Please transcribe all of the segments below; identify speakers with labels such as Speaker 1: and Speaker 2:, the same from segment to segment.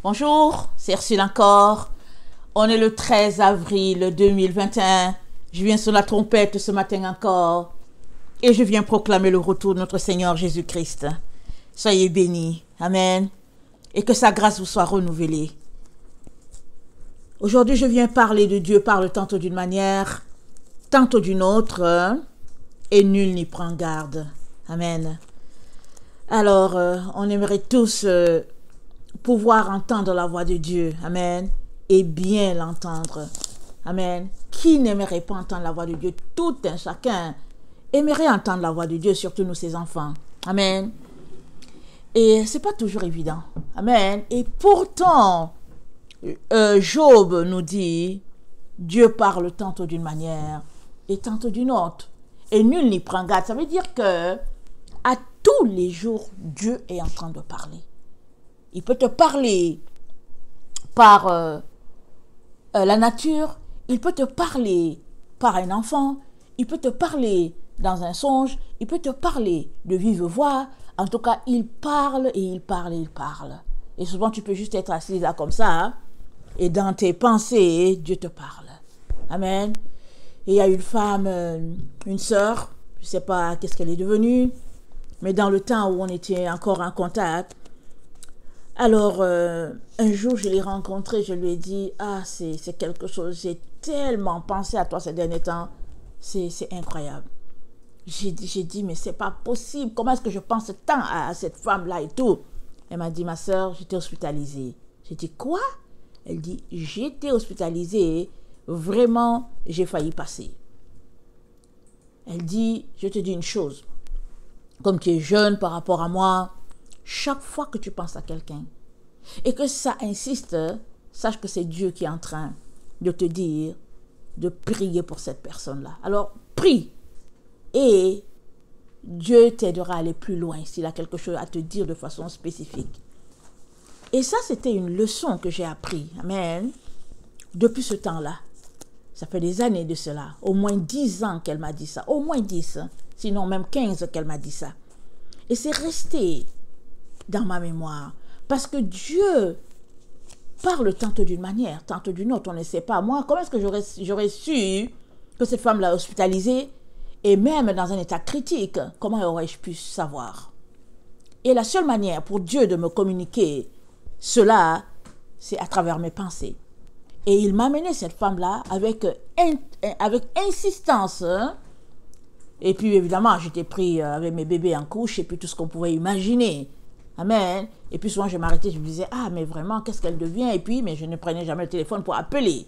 Speaker 1: Bonjour, c'est Ursule encore. On est le 13 avril 2021. Je viens sur la trompette ce matin encore. Et je viens proclamer le retour de notre Seigneur Jésus-Christ. Soyez bénis. Amen. Et que sa grâce vous soit renouvelée. Aujourd'hui, je viens parler de Dieu parle tantôt d'une manière, tantôt d'une autre, et nul n'y prend garde. Amen. Alors, on aimerait tous pouvoir entendre la voix de Dieu. Amen. Et bien l'entendre. Amen. Qui n'aimerait pas entendre la voix de Dieu? Tout un chacun aimerait entendre la voix de Dieu, surtout nous, ses enfants. Amen. Et c'est pas toujours évident. Amen. Et pourtant, Job nous dit, Dieu parle tantôt d'une manière et tantôt d'une autre. Et nul n'y prend garde. Ça veut dire que à tous les jours, Dieu est en train de parler. Il peut te parler par la nature, il peut te parler par un enfant, il peut te parler dans un songe, il peut te parler de vive voix. En tout cas, il parle et il parle et il parle. Et souvent, tu peux juste être assis là comme ça, hein, et dans tes pensées, Dieu te parle. Amen. Et il y a une femme, une sœur, je ne sais pas qu'est-ce qu'elle est devenue, mais dans le temps où on était encore en contact, alors un jour je l'ai rencontrée, je lui ai dit, ah c'est quelque chose, j'ai tellement pensé à toi ces derniers temps, c'est incroyable. J'ai dit, mais c'est pas possible, comment est-ce que je pense tant à cette femme-là et tout. Elle m'a dit, ma sœur, j'étais hospitalisée. J'ai dit, quoi? Elle dit, j'étais hospitalisée, vraiment, j'ai failli passer. Elle dit, je te dis une chose, comme tu es jeune par rapport à moi, chaque fois que tu penses à quelqu'un et que ça insiste, sache que c'est Dieu qui est en train de te dire de prier pour cette personne-là. Alors, prie et Dieu t'aidera à aller plus loin s'il a quelque chose à te dire de façon spécifique. Et ça, c'était une leçon que j'ai appris. Amen. Depuis ce temps-là, ça fait des années de cela, au moins 10 ans qu'elle m'a dit ça, au moins 10, sinon même 15 qu'elle m'a dit ça. Et c'est resté dans ma mémoire. Parce que Dieu parle tantôt d'une manière, tantôt d'une autre, on ne sait pas. Moi, comment est-ce que j'aurais su que cette femme l'a hospitalisée et même dans un état critique, comment aurais-je pu savoir? Et la seule manière pour Dieu de me communiquer cela, c'est à travers mes pensées. Et il m'a amené cette femme-là avec insistance. Et puis évidemment, j'étais pris avec mes bébés en couche et puis tout ce qu'on pouvait imaginer. Amen. Et puis souvent je m'arrêtais, je me disais, ah mais vraiment, qu'est-ce qu'elle devient? Et puis, mais je ne prenais jamais le téléphone pour appeler.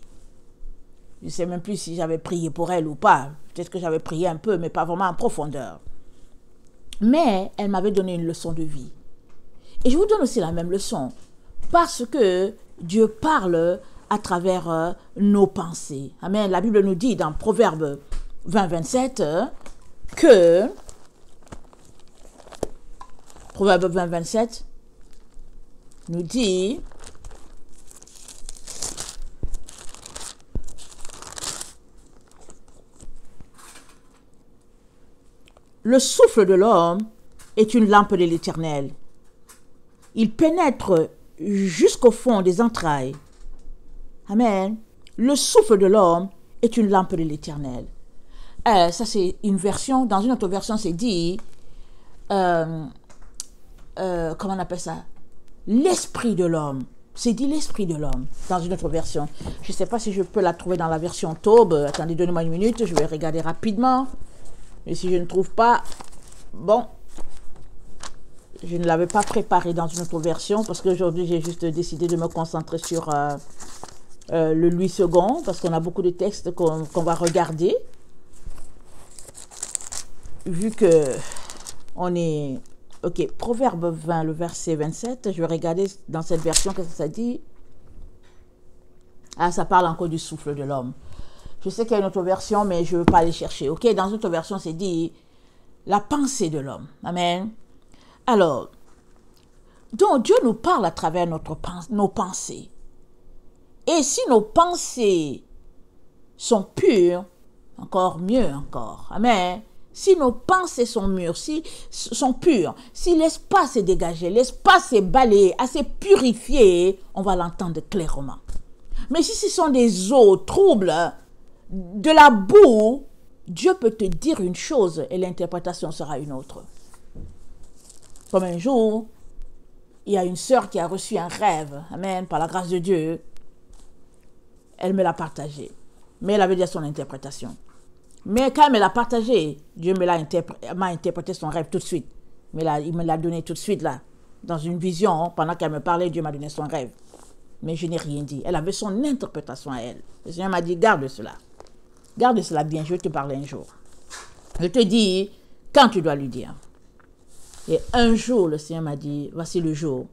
Speaker 1: Je ne sais même plus si j'avais prié pour elle ou pas. Peut-être que j'avais prié un peu, mais pas vraiment en profondeur. Mais elle m'avait donné une leçon de vie. Et je vous donne aussi la même leçon. Parce que Dieu parle à travers nos pensées. Amen. La Bible nous dit dans Proverbe 20-27 que Proverbe 20-27 nous dit le souffle de l'homme est une lampe de l'Éternel. Il pénètre jusqu'au fond des entrailles. Amen. Le souffle de l'homme est une lampe de l'Éternel. Ça c'est une version. Dans une autre version c'est dit comment on appelle ça? L'esprit de l'homme. C'est dit l'esprit de l'homme dans une autre version. Je ne sais pas si je peux la trouver dans la version Taube. Attendez, donnez-moi une minute, je vais regarder rapidement. Mais si je ne trouve pas, bon, je ne l'avais pas préparé dans une autre version parce qu'aujourd'hui j'ai juste décidé de me concentrer sur le Louis II parce qu'on a beaucoup de textes qu'on va regarder. Vu que on est... Ok, Proverbe 20, le verset 27, je vais regarder dans cette version, qu'est-ce que ça dit? Ah, ça parle encore du souffle de l'homme. Je sais qu'il y a une autre version, mais je ne veux pas aller chercher. Ok, dans une autre version, c'est dit la pensée de l'homme. Amen. Alors, donc Dieu nous parle à travers nos pensées. Et si nos pensées sont pures, encore mieux encore. Amen. si nos pensées sont mûres, sont pures, si l'espace est dégagé, l'espace est balayé, assez purifié, on va l'entendre clairement. Mais si ce sont des eaux troubles, de la boue, Dieu peut te dire une chose et l'interprétation sera une autre. Comme un jour, il y a une sœur qui a reçu un rêve, amen, par la grâce de Dieu. Elle me l'a partagé, mais elle avait déjà son interprétation. Mais quand elle me l'a partagé, Dieu m'a interprété son rêve tout de suite. Il me l'a donné tout de suite là, dans une vision. Pendant qu'elle me parlait, Dieu m'a donné son rêve. Mais je n'ai rien dit. Elle avait son interprétation à elle. Le Seigneur m'a dit, garde cela. Garde cela bien, je vais te parler un jour. Je te dis quand tu dois lui dire. Et un jour, le Seigneur m'a dit, voici le jour.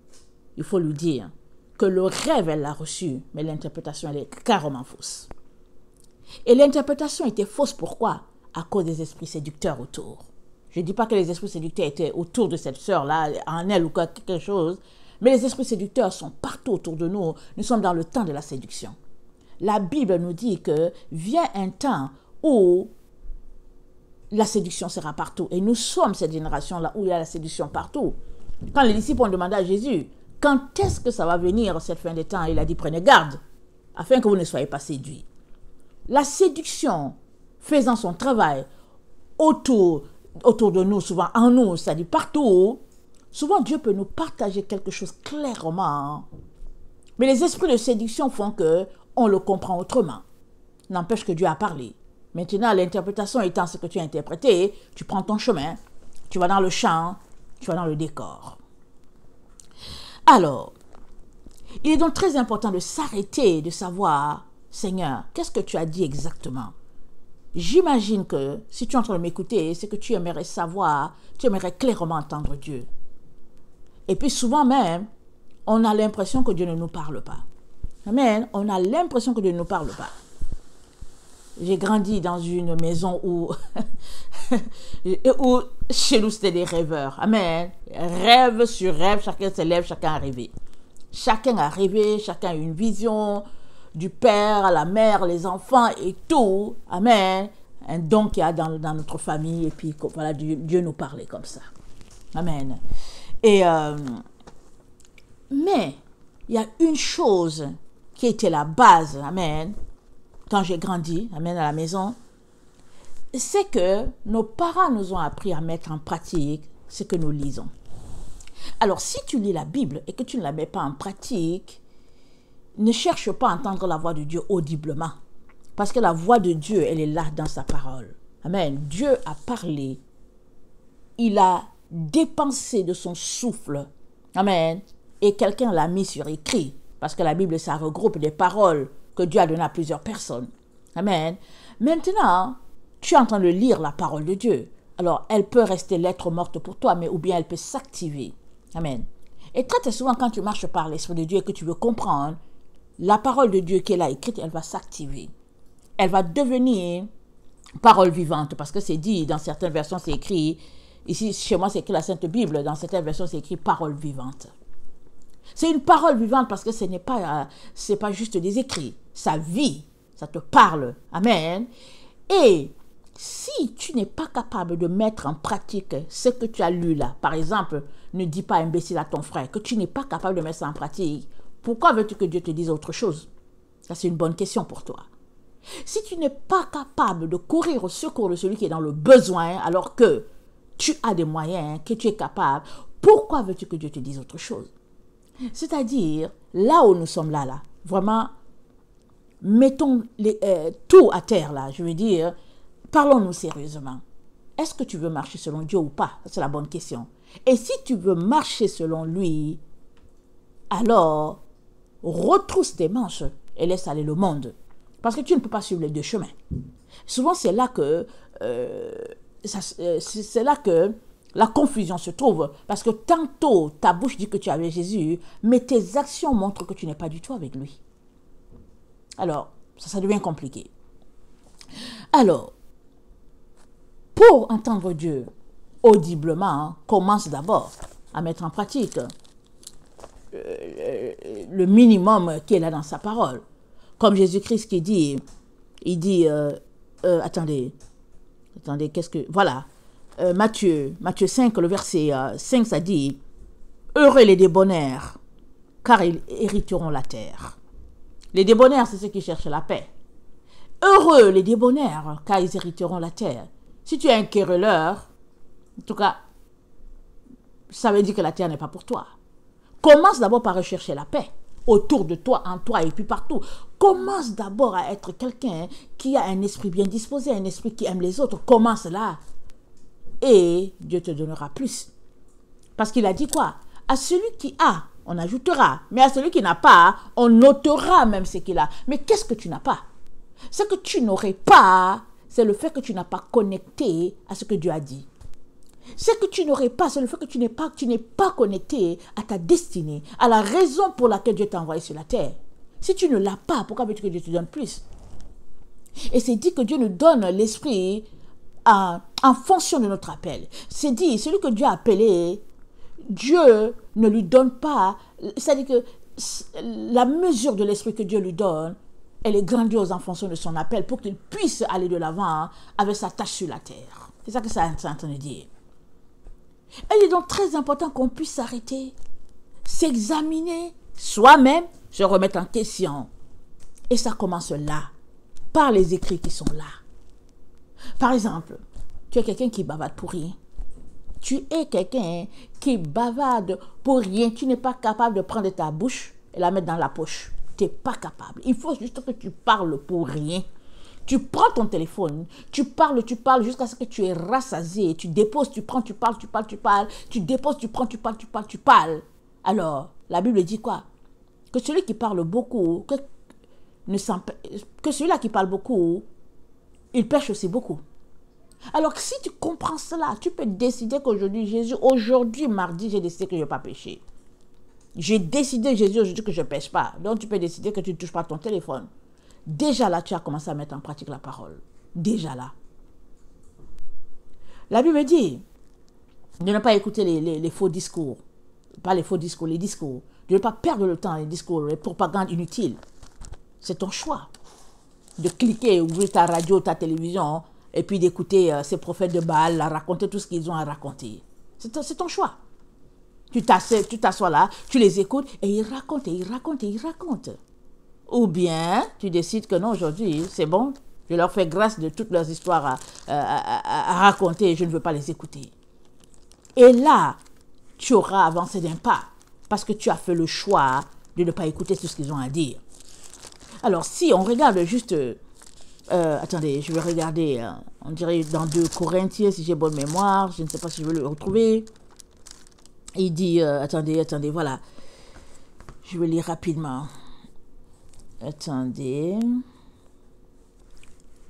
Speaker 1: Il faut lui dire que le rêve, elle l'a reçu, mais l'interprétation, elle est carrément fausse. Et l'interprétation était fausse, pourquoi? À cause des esprits séducteurs autour. Je ne dis pas que les esprits séducteurs étaient autour de cette sœur-là, en elle ou quelque chose, mais les esprits séducteurs sont partout autour de nous. Nous sommes dans le temps de la séduction. La Bible nous dit que vient un temps où la séduction sera partout. Et nous sommes cette génération-là où il y a la séduction partout. Quand les disciples ont demandé à Jésus, quand est-ce que ça va venir, cette fin des temps? Il a dit, prenez garde, afin que vous ne soyez pas séduits. La séduction faisant son travail autour de nous, souvent en nous, c'est-à-dire partout, souvent Dieu peut nous partager quelque chose clairement. Mais les esprits de séduction font qu'on le comprend autrement. N'empêche que Dieu a parlé. Maintenant, l'interprétation étant ce que tu as interprété, tu prends ton chemin, tu vas dans le champ, tu vas dans le décor. Alors, il est donc très important de s'arrêter, de savoir, Seigneur, qu'est-ce que tu as dit exactement? J'imagine que si tu es en train de m'écouter, c'est que tu aimerais savoir, tu aimerais clairement entendre Dieu. Et puis souvent même, on a l'impression que Dieu ne nous parle pas. Amen. On a l'impression que Dieu ne nous parle pas. J'ai grandi dans une maison où chez nous c'était des rêveurs. Amen. Rêve sur rêve, chacun se lève, chacun a rêvé. Chacun a rêvé, chacun a une vision du père à la mère, les enfants et tout. Amen. Un don qu'il y a dans notre famille. Et puis voilà, Dieu nous parlait comme ça. Amen. Et mais il y a une chose qui était la base. Amen. Quand j'ai grandi, amen, à la maison, c'est que nos parents nous ont appris à mettre en pratique ce que nous lisons. Alors, si tu lis la Bible et que tu ne la mets pas en pratique, ne cherche pas à entendre la voix de Dieu audiblement. Parce que la voix de Dieu, elle est là dans sa parole. Amen. Dieu a parlé. Il a dépensé de son souffle. Amen. Et quelqu'un l'a mis sur écrit. Parce que la Bible, ça regroupe des paroles que Dieu a donné à plusieurs personnes. Amen. Maintenant, tu es en train de lire la parole de Dieu. Alors, elle peut rester lettre morte pour toi, mais ou bien elle peut s'activer. Amen. Et très souvent, quand tu marches par l'Esprit de Dieu et que tu veux comprendre, la parole de Dieu qui est là écrite, elle va s'activer. Elle va devenir parole vivante, parce que c'est dit, dans certaines versions, c'est écrit, ici, chez moi, c'est écrit la Sainte Bible, dans certaines versions, c'est écrit parole vivante. C'est une parole vivante parce que ce n'est pas, c'est pas juste des écrits. Ça vit, ça te parle. Amen. Et si tu n'es pas capable de mettre en pratique ce que tu as lu là, par exemple, ne dis pas imbécile à ton frère, que tu n'es pas capable de mettre ça en pratique, pourquoi veux-tu que Dieu te dise autre chose? Ça, c'est une bonne question pour toi. Si tu n'es pas capable de courir au secours de celui qui est dans le besoin, alors que tu as des moyens, que tu es capable, pourquoi veux-tu que Dieu te dise autre chose? C'est-à-dire, là où nous sommes là, vraiment, mettons tout à terre là, je veux dire, parlons-nous sérieusement. Est-ce que tu veux marcher selon Dieu ou pas? C'est la bonne question. Et si tu veux marcher selon lui, alors retrousse tes manches et laisse aller le monde. Parce que tu ne peux pas suivre les deux chemins. Souvent, c'est là que la confusion se trouve. Parce que tantôt, ta bouche dit que tu es avec Jésus, mais tes actions montrent que tu n'es pas du tout avec lui. Alors, ça devient compliqué. Alors, pour entendre Dieu audiblement, commence d'abord à mettre en pratique le minimum qui est là dans sa parole. Comme Jésus-Christ qui dit, attendez, Attendez, qu'est-ce que... Voilà. Matthieu 5, le verset 5, ça dit, « Heureux les débonnaires, car ils hériteront la terre. » Les débonnaires, c'est ceux qui cherchent la paix. Heureux les débonnaires, car ils hériteront la terre. Si tu es un querelleur, en tout cas, ça veut dire que la terre n'est pas pour toi. Commence d'abord par rechercher la paix autour de toi, en toi et puis partout. Commence d'abord à être quelqu'un qui a un esprit bien disposé, un esprit qui aime les autres. Commence là et Dieu te donnera plus. Parce qu'il a dit quoi? À celui qui a, on ajoutera. Mais à celui qui n'a pas, on ôtera même ce qu'il a. Mais qu'est-ce que tu n'as pas? Ce que tu n'aurais pas, c'est le fait que tu n'as pas connecté à ce que Dieu a dit. Ce que tu n'aurais pas, c'est le fait que tu n'es pas connecté à ta destinée, à la raison pour laquelle Dieu t'a envoyé sur la terre. Si tu ne l'as pas, pourquoi veux-tu que Dieu te donne plus? Et c'est dit que Dieu nous donne l'esprit en fonction de notre appel. C'est dit, celui que Dieu a appelé, Dieu ne lui donne pas, c'est-à-dire que la mesure de l'esprit que Dieu lui donne, elle est grandiose en fonction de son appel pour qu'il puisse aller de l'avant avec sa tâche sur la terre. C'est ça que ça est en train de dire. Et il est donc très important qu'on puisse s'arrêter, s'examiner soi-même, se remettre en question. Et ça commence là, par les écrits qui sont là. Par exemple, tu es quelqu'un qui bavarde pour rien. Tu es quelqu'un qui bavarde pour rien. Tu n'es pas capable de prendre ta bouche et la mettre dans la poche. Tu n'es pas capable. Il faut juste que tu parles pour rien. Tu prends ton téléphone, tu parles jusqu'à ce que tu es rassasié. Tu déposes, tu prends, tu parles. Tu déposes, tu prends, tu parles. Alors, la Bible dit quoi? Que celui qui parle beaucoup, que celui-là qui parle beaucoup, il pêche aussi beaucoup. Alors si tu comprends cela, tu peux décider qu'aujourd'hui, aujourd'hui, mardi, j'ai décidé que je ne vais pas pécher. J'ai décidé, Jésus, aujourd'hui, que je ne pêche pas. Donc tu peux décider que tu ne touches pas ton téléphone. Déjà là, tu as commencé à mettre en pratique la parole. Déjà là. La Bible dit de ne pas écouter les faux discours. Pas les faux discours, les discours. De ne pas perdre le temps, les discours, les propagandes inutiles. C'est ton choix. De cliquer, ouvrir ta radio, ta télévision, et puis d'écouter ces prophètes de Baal, raconter tout ce qu'ils ont à raconter. C'est ton choix. Tu t'assois là, tu les écoutes, et ils racontent. Ou bien, tu décides que non, aujourd'hui, c'est bon, je leur fais grâce de toutes leurs histoires à raconter et je ne veux pas les écouter. Et là, tu auras avancé d'un pas, parce que tu as fait le choix de ne pas écouter tout ce qu'ils ont à dire. Alors, si on regarde juste... attendez, je vais regarder, on dirait dans 2 Corinthiens, si j'ai bonne mémoire, je ne sais pas si je vais le retrouver. Il dit, attendez, voilà. Je vais lire rapidement. Attendez.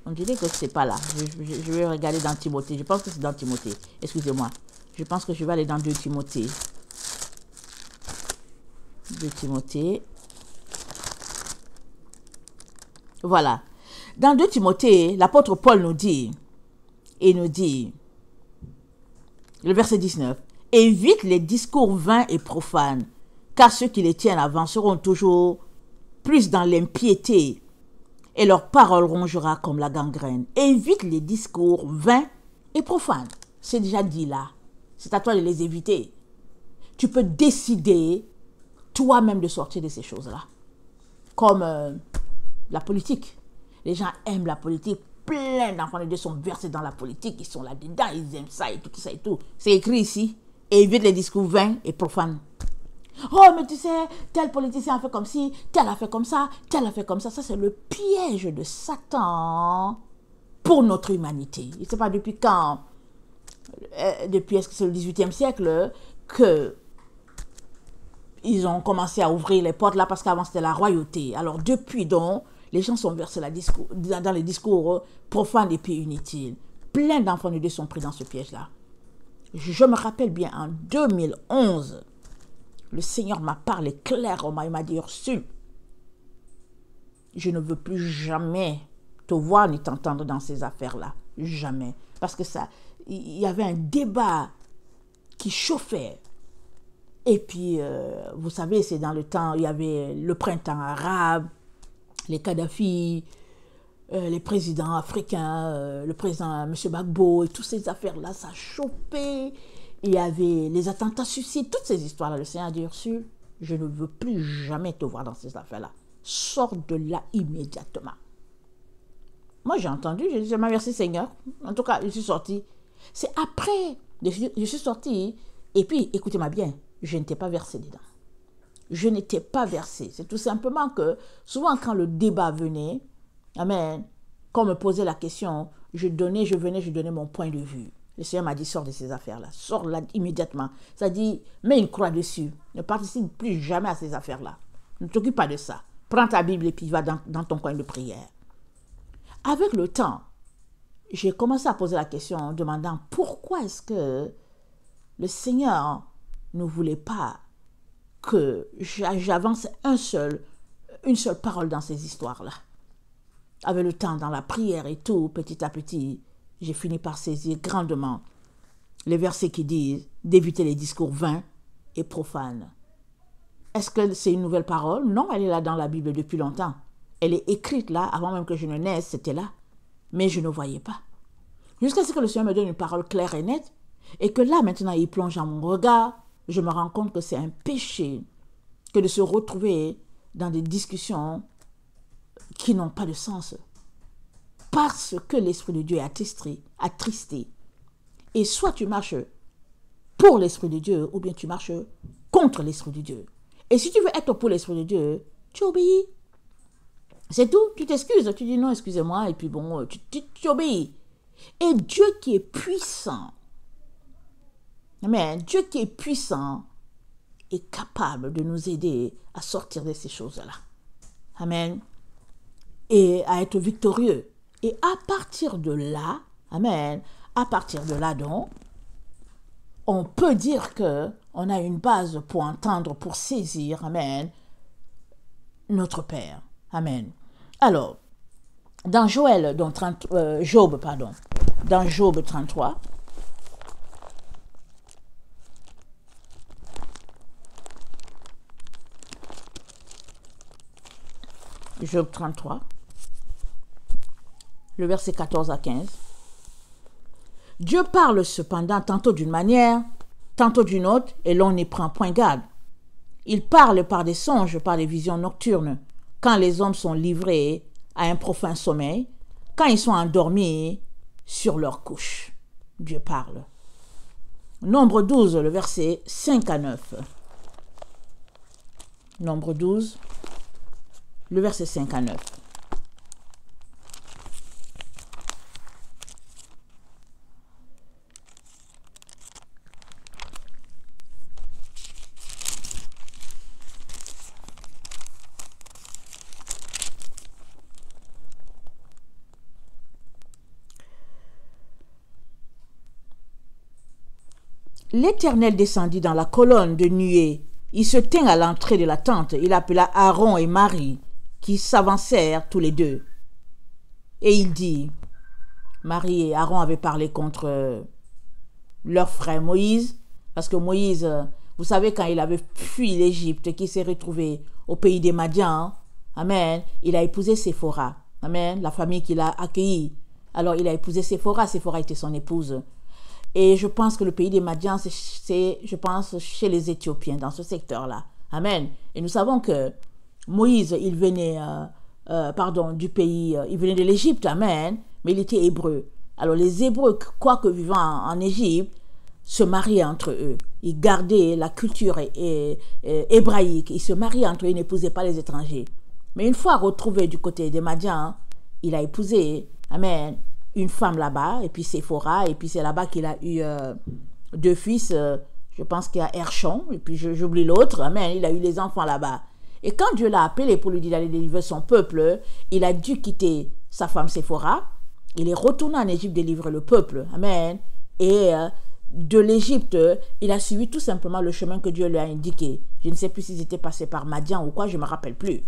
Speaker 1: On dirait que c'est pas là. Je vais regarder dans Timothée. Je pense que c'est dans Timothée. Excusez-moi. Je pense que je vais aller dans 2 Timothée. 2 Timothée. Voilà. Dans 2 Timothée, l'apôtre Paul nous dit, le verset 19, « Évite les discours vains et profanes, car ceux qui les tiennent avanceront toujours plus dans l'impiété, et leur parole rongera comme la gangrène. Évite les discours vains et profanes. » C'est déjà dit là. C'est à toi de les éviter. Tu peux décider toi-même de sortir de ces choses-là. Comme la politique. Les gens aiment la politique. Plein d'enfants de Dieu sont versés dans la politique. Ils sont là-dedans. Ils aiment ça et tout ça et tout. C'est écrit ici. Évite les discours vains et profanes. Oh, mais tu sais, tel politicien a fait comme ci, tel a fait comme ça, tel a fait comme ça. Ça, c'est le piège de Satan pour notre humanité. Je ne sais pas depuis quand, depuis est-ce que c'est le 18e siècle, que ils ont commencé à ouvrir les portes là, parce qu'avant c'était la royauté. Alors depuis donc, les gens sont versés dans les discours profanes et puis inutiles. Plein d'enfants de Dieu sont pris dans ce piège-là. Je me rappelle bien, en 2011, le Seigneur m'a parlé clairement. Il m'a dit, Ursule, je ne veux plus jamais te voir ni t'entendre dans ces affaires-là. Jamais. Parce que ça, il y avait un débat qui chauffait. Et puis, vous savez, c'est dans le temps, il y avait le printemps arabe, les Kadhafi, les présidents africains, le président M. Gbagbo et toutes ces affaires-là, ça a chopé. Il y avait les attentats suicides, toutes ces histoires-là. Le Seigneur a dit, Ursule, je ne veux plus jamais te voir dans ces affaires-là. Sors de là immédiatement. Moi, j'ai entendu, j'ai dit, merci Seigneur. En tout cas, je suis sortie. C'est après, je suis sortie. Et puis, écoutez-moi bien, je n'étais pas versée dedans. Je n'étais pas versée. C'est tout simplement que, souvent quand le débat venait, amen, quand on me posait la question, je donnais mon point de vue. Le Seigneur m'a dit, sors de ces affaires-là. Sors là immédiatement. Ça dit, mets une croix dessus. Ne participe plus jamais à ces affaires-là. Ne t'occupe pas de ça. Prends ta Bible et puis va dans ton coin de prière. Avec le temps, j'ai commencé à poser la question en demandant pourquoi est-ce que le Seigneur ne voulait pas que j'avance une seule parole dans ces histoires-là. Avec le temps, dans la prière et tout, petit à petit, j'ai fini par saisir grandement les versets qui disent d'éviter les discours vains et profanes. Est-ce que c'est une nouvelle parole? Non, elle est là dans la Bible depuis longtemps. Elle est écrite là, avant même que je ne naisse, c'était là. Mais je ne voyais pas. Jusqu'à ce que le Seigneur me donne une parole claire et nette, et que là, maintenant, il plonge dans mon regard, je me rends compte que c'est un péché que de se retrouver dans des discussions qui n'ont pas de sens. Parce que l'Esprit de Dieu est attristé. Et soit tu marches pour l'Esprit de Dieu, ou bien tu marches contre l'Esprit de Dieu. Et si tu veux être pour l'Esprit de Dieu, tu obéis. C'est tout, tu t'excuses, tu dis non, excusez-moi, et puis bon, tu obéis. Et Dieu qui est puissant, amen, Dieu qui est puissant est capable de nous aider à sortir de ces choses-là. Amen. Et à être victorieux. Et à partir de là, amen, à partir de là donc, on peut dire qu'on a une base pour entendre, pour saisir, amen, notre Père. Amen. Alors, dans Job 33, Job 33, le verset 14 à 15. Dieu parle cependant tantôt d'une manière, tantôt d'une autre, et l'on n'y prend point garde. Il parle par des songes, par des visions nocturnes, quand les hommes sont livrés à un profond sommeil, quand ils sont endormis sur leur couche. Dieu parle. Nombre 12, le verset 5 à 9. Nombre 12, le verset 5 à 9. L'Éternel descendit dans la colonne de nuée. Il se tint à l'entrée de la tente. Il appela Aaron et Marie, qui s'avancèrent tous les deux. Et il dit, Marie et Aaron avaient parlé contre leur frère Moïse, parce que Moïse, vous savez, quand il avait fui l'Égypte, qu'il s'est retrouvé au pays des Madians, amen, il a épousé Séphora, amen, la famille qu'il a accueillie. Alors il a épousé Séphora était son épouse. Et je pense que le pays des Madians, c'est, je pense, chez les Éthiopiens, dans ce secteur-là. Amen. Et nous savons que Moïse, il venait, du pays, il venait de l'Égypte, amen, mais il était hébreu. Alors les Hébreux, quoique vivant en Égypte, se mariaient entre eux. Ils gardaient la culture hébraïque. Ils se mariaient entre eux, ils n'épousaient pas les étrangers. Mais une fois retrouvé du côté des Madians, il a épousé, amen, une femme là-bas, et puis Séphora, et puis c'est là-bas qu'il a eu 2 fils, je pense qu'il y a Hershon, et puis j'oublie l'autre, amen, il a eu les enfants là-bas. Et quand Dieu l'a appelé pour lui dire d'aller délivrer son peuple, il a dû quitter sa femme Séphora, il est retourné en Égypte délivrer le peuple, amen, et de l'Égypte, il a suivi tout simplement le chemin que Dieu lui a indiqué. Je ne sais plus s'ils étaient passés par Madian ou quoi, je ne me rappelle plus.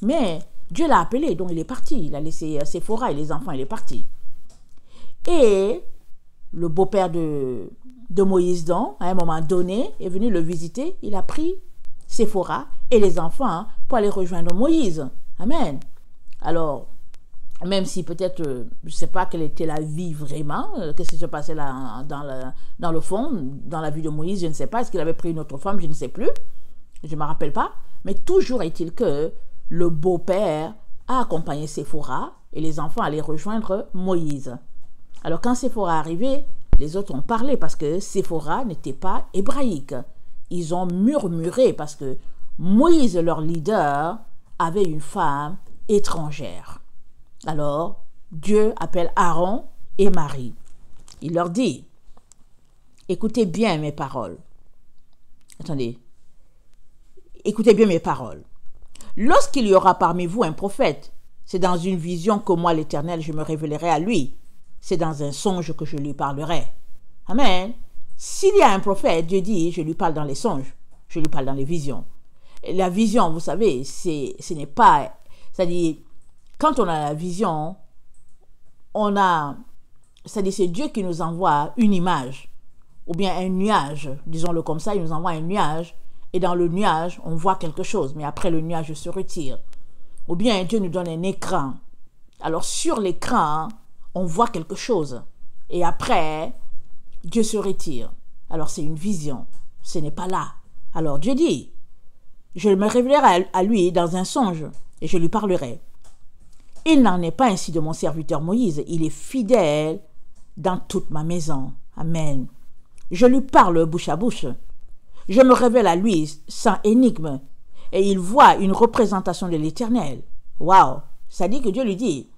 Speaker 1: Mais Dieu l'a appelé, donc il est parti, il a laissé Séphora et les enfants, il est parti. Et le beau-père de Moïse, donc, à un moment donné, est venu le visiter. Il a pris Séphora et les enfants pour aller rejoindre Moïse. Amen. Alors, même si peut-être, je ne sais pas quelle était la vie vraiment, qu'est-ce qui se passait là dans le fond, dans la vie de Moïse, je ne sais pas, est-ce qu'il avait pris une autre femme, je ne sais plus, je ne me rappelle pas, mais toujours est-il que le beau-père a accompagné Séphora et les enfants allaient rejoindre Moïse. Alors quand Séphora est arrivé, les autres ont parlé parce que Séphora n'était pas hébraïque. Ils ont murmuré parce que Moïse, leur leader, avait une femme étrangère. Alors, Dieu appelle Aaron et Marie. Il leur dit, écoutez bien mes paroles. Attendez. Écoutez bien mes paroles. Lorsqu'il y aura parmi vous un prophète, c'est dans une vision que moi, l'Éternel, je me révélerai à lui. C'est dans un songe que je lui parlerai. Amen. S'il y a un prophète, Dieu dit, je lui parle dans les songes. Je lui parle dans les visions. Et la vision, vous savez, ce n'est pas... C'est-à-dire, quand on a la vision, c'est-à-dire c'est Dieu qui nous envoie une image, ou bien un nuage, disons-le comme ça, il nous envoie un nuage, et dans le nuage, on voit quelque chose, mais après le nuage se retire. Ou bien Dieu nous donne un écran. Alors sur l'écran, on voit quelque chose, et après, Dieu se retire. Alors c'est une vision, ce n'est pas là. Alors Dieu dit, je me révélerai à lui dans un songe, et je lui parlerai. Il n'en est pas ainsi de mon serviteur Moïse. Il est fidèle dans toute ma maison. Amen. Je lui parle bouche à bouche. Je me révèle à lui sans énigme. Et il voit une représentation de l'Éternel. Waouh! Ça dit que Dieu lui dit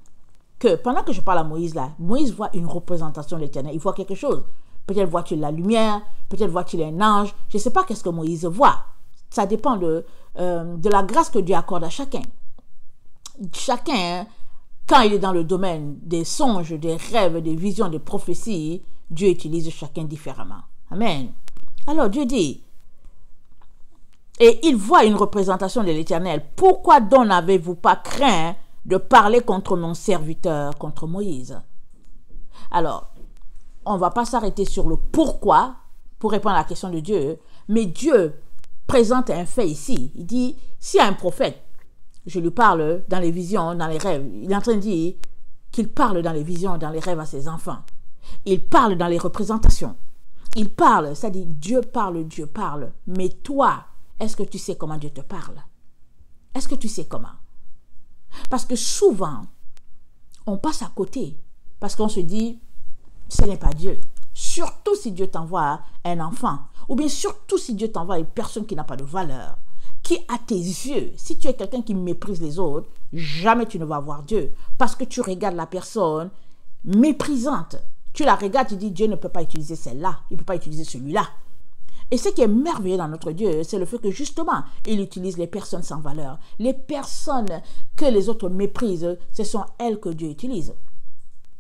Speaker 1: que pendant que je parle à Moïse là, Moïse voit une représentation de l'Éternel. Il voit quelque chose. Peut-être voit-il la lumière. Peut-être voit-il un ange. Je ne sais pas qu'est-ce que Moïse voit. Ça dépend de la grâce que Dieu accorde à chacun. Chacun, quand il est dans le domaine des songes, des rêves, des visions, des prophéties, Dieu utilise chacun différemment. Amen. Alors Dieu dit, et il voit une représentation de l'Éternel. Pourquoi donc n'avez-vous pas craint de parler contre mon serviteur, contre Moïse? Alors, on ne va pas s'arrêter sur le pourquoi pour répondre à la question de Dieu, mais Dieu présente un fait ici. Il dit, s'il y a un prophète, je lui parle dans les visions, dans les rêves. Il est en train de dire qu'il parle dans les visions, dans les rêves à ses enfants. Il parle dans les représentations. Il parle, ça dit Dieu parle. Mais toi, est-ce que tu sais comment Dieu te parle? Est-ce que tu sais comment? Parce que souvent, on passe à côté. Parce qu'on se dit, ce n'est pas Dieu. Surtout si Dieu t'envoie un enfant. Ou bien surtout si Dieu t'envoie une personne qui n'a pas de valeur. Qui à tes yeux, si tu es quelqu'un qui méprise les autres, jamais tu ne vas voir Dieu. Parce que tu regardes la personne méprisante. Tu la regardes, tu dis, Dieu ne peut pas utiliser celle-là. Il ne peut pas utiliser celui-là. Et ce qui est merveilleux dans notre Dieu, c'est le fait que justement, il utilise les personnes sans valeur. Les personnes que les autres méprisent, ce sont elles que Dieu utilise.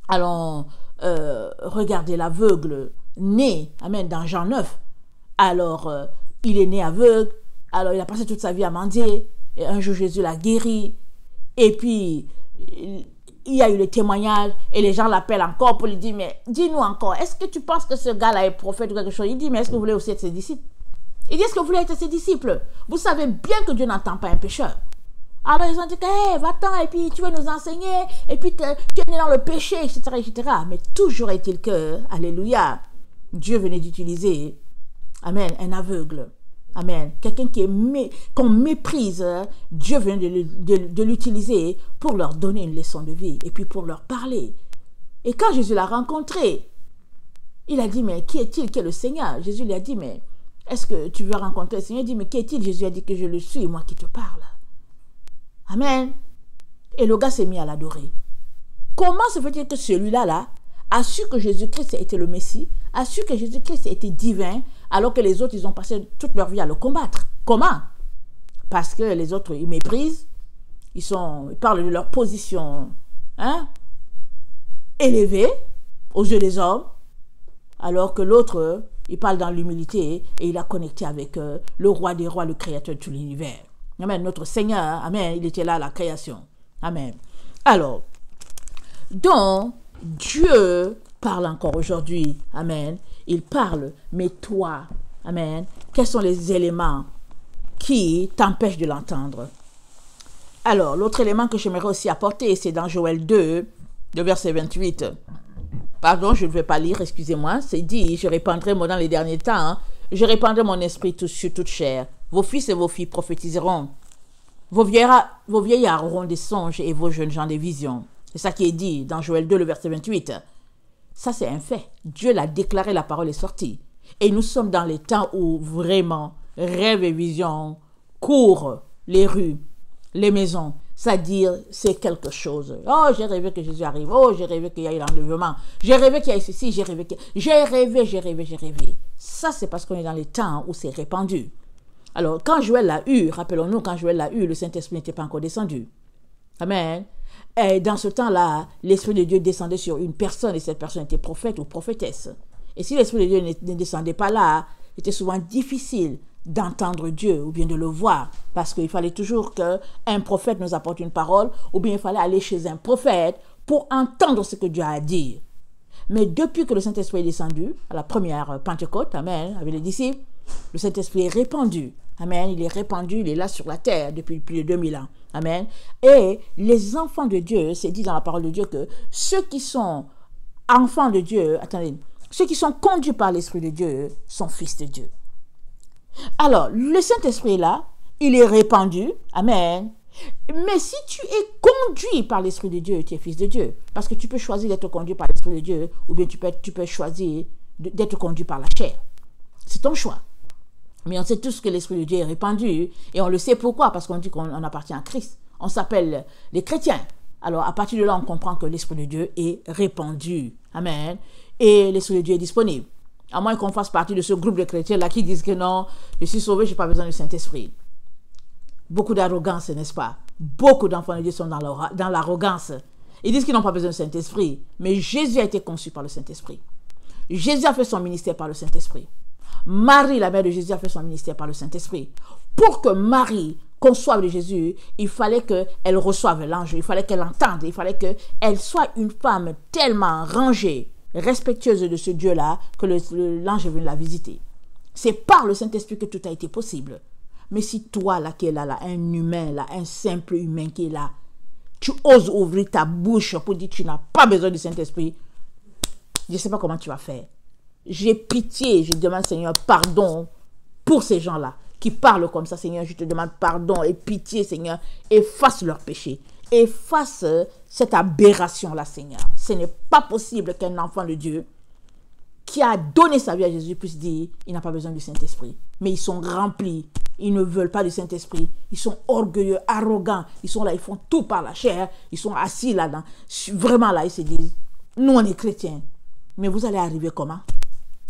Speaker 1: Allons regarder l'aveugle né, amen, dans Jean 9. Alors, il est né aveugle. Alors, il a passé toute sa vie à mendier. Et un jour, Jésus l'a guéri. Et puis, il y a eu les témoignages. Et les gens l'appellent encore pour lui dire, mais dis-nous encore, est-ce que tu penses que ce gars-là est prophète ou quelque chose? Il dit, mais est-ce que vous voulez aussi être ses disciples? Il dit, est-ce que vous voulez être ses disciples? Vous savez bien que Dieu n'entend pas un pécheur. Alors, ils ont dit, hey, va-t'en, et puis tu veux nous enseigner, et puis tu es né dans le péché, etc., etc. Mais toujours est-il que, alléluia, Dieu venait d'utiliser, amen, un aveugle. Amen. Quelqu'un qu'on méprise, Dieu vient de l'utiliser pour leur donner une leçon de vie et puis pour leur parler. Et quand Jésus l'a rencontré, il a dit, mais qui est-il qui est le Seigneur? Jésus lui a dit, mais est-ce que tu veux rencontrer le Seigneur? Il dit, mais qui est-il? Jésus a dit que je le suis, moi qui te parle. Amen. Et le gars s'est mis à l'adorer. Comment se fait-il que celui-là, a su que Jésus-Christ était le Messie, a su que Jésus-Christ était divin, alors que les autres, ils ont passé toute leur vie à le combattre? Comment? Parce que les autres, ils méprisent, ils parlent de leur position élevée aux yeux des hommes, alors que l'autre, il parle dans l'humilité et il a connecté avec le roi des rois, le créateur de tout l'univers. Amen. Notre Seigneur, amen, il était là à la création. Amen. Alors, donc, Dieu parle encore aujourd'hui. Amen. Il parle, mais toi, amen, quels sont les éléments qui t'empêchent de l'entendre? Alors, l'autre élément que j'aimerais aussi apporter, c'est dans Joël 2, le verset 28. Pardon, je ne vais pas lire, excusez-moi. C'est dit, je répandrai, moi, dans les derniers temps, hein, je répandrai mon esprit sur toute chair. Vos fils et vos filles prophétiseront. Vos vieillards auront des songes et vos jeunes gens des visions. C'est ça qui est dit dans Joël 2, le verset 28. Ça, c'est un fait. Dieu l'a déclaré, la parole est sortie. Et nous sommes dans les temps où vraiment rêves et visions courent les rues, les maisons. C'est-à-dire, c'est quelque chose. Oh, j'ai rêvé que Jésus arrive. Oh, j'ai rêvé qu'il y ait l'enlèvement. J'ai rêvé qu'il y ait ceci. J'ai rêvé. J'ai rêvé. Ça, c'est parce qu'on est dans les temps où c'est répandu. Alors, quand Joël l'a eu, rappelons-nous, quand Joël l'a eu, le Saint-Esprit n'était pas encore descendu. Amen. Et dans ce temps-là, l'Esprit de Dieu descendait sur une personne et cette personne était prophète ou prophétesse. Et si l'Esprit de Dieu ne descendait pas là, c'était souvent difficile d'entendre Dieu ou bien de le voir, parce qu'il fallait toujours qu'un prophète nous apporte une parole, ou bien il fallait aller chez un prophète pour entendre ce que Dieu a à dire. Mais depuis que le Saint-Esprit est descendu, à la première Pentecôte, amen, avec les disciples, le Saint-Esprit est répandu. Amen, il est répandu, il est là sur la terre depuis plus de 2000 ans. Amen. Et les enfants de Dieu, c'est dit dans la parole de Dieu que ceux qui sont enfants de Dieu, attendez, ceux qui sont conduits par l'Esprit de Dieu sont fils de Dieu. Alors, le Saint-Esprit est là, il est répandu, amen. Mais si tu es conduit par l'Esprit de Dieu, tu es fils de Dieu. Parce que tu peux choisir d'être conduit par l'Esprit de Dieu, ou bien tu peux choisir d'être conduit par la chair. C'est ton choix. Mais on sait tous que l'Esprit de Dieu est répandu, et on le sait pourquoi, parce qu'on dit qu'on appartient à Christ. On s'appelle les chrétiens. Alors, à partir de là, on comprend que l'Esprit de Dieu est répandu. Amen. Et l'Esprit de Dieu est disponible. À moins qu'on fasse partie de ce groupe de chrétiens-là qui disent que non, je suis sauvé, je n'ai pas besoin du Saint-Esprit. Beaucoup d'arrogance, n'est-ce pas? Beaucoup d'enfants de Dieu sont dans l'arrogance. Ils disent qu'ils n'ont pas besoin du Saint-Esprit. Mais Jésus a été conçu par le Saint-Esprit. Jésus a fait son ministère par le Saint-Esprit. Marie, la mère de Jésus, a fait son ministère par le Saint-Esprit. Pour que Marie conçoive de Jésus, il fallait qu'elle reçoive l'ange, il fallait qu'elle entende, il fallait qu'elle soit une femme tellement rangée, respectueuse de ce Dieu-là, que l'ange est venu la visiter. C'est par le Saint-Esprit que tout a été possible. Mais si toi, là, qui est là, un humain, là, un simple humain qui est là, tu oses ouvrir ta bouche pour dire que tu n'as pas besoin du Saint-Esprit, je ne sais pas comment tu vas faire. J'ai pitié, je demande, Seigneur, pardon pour ces gens-là qui parlent comme ça, Seigneur. Je te demande pardon et pitié, Seigneur. Efface leur péché. Efface cette aberration-là, Seigneur. Ce n'est pas possible qu'un enfant de Dieu qui a donné sa vie à Jésus puisse dire il n'a pas besoin du Saint-Esprit. Mais ils sont remplis. Ils ne veulent pas du Saint-Esprit. Ils sont orgueilleux, arrogants. Ils sont là, ils font tout par la chair. Ils sont assis là-dedans. Vraiment là, ils se disent nous, on est chrétiens. Mais vous allez arriver comment?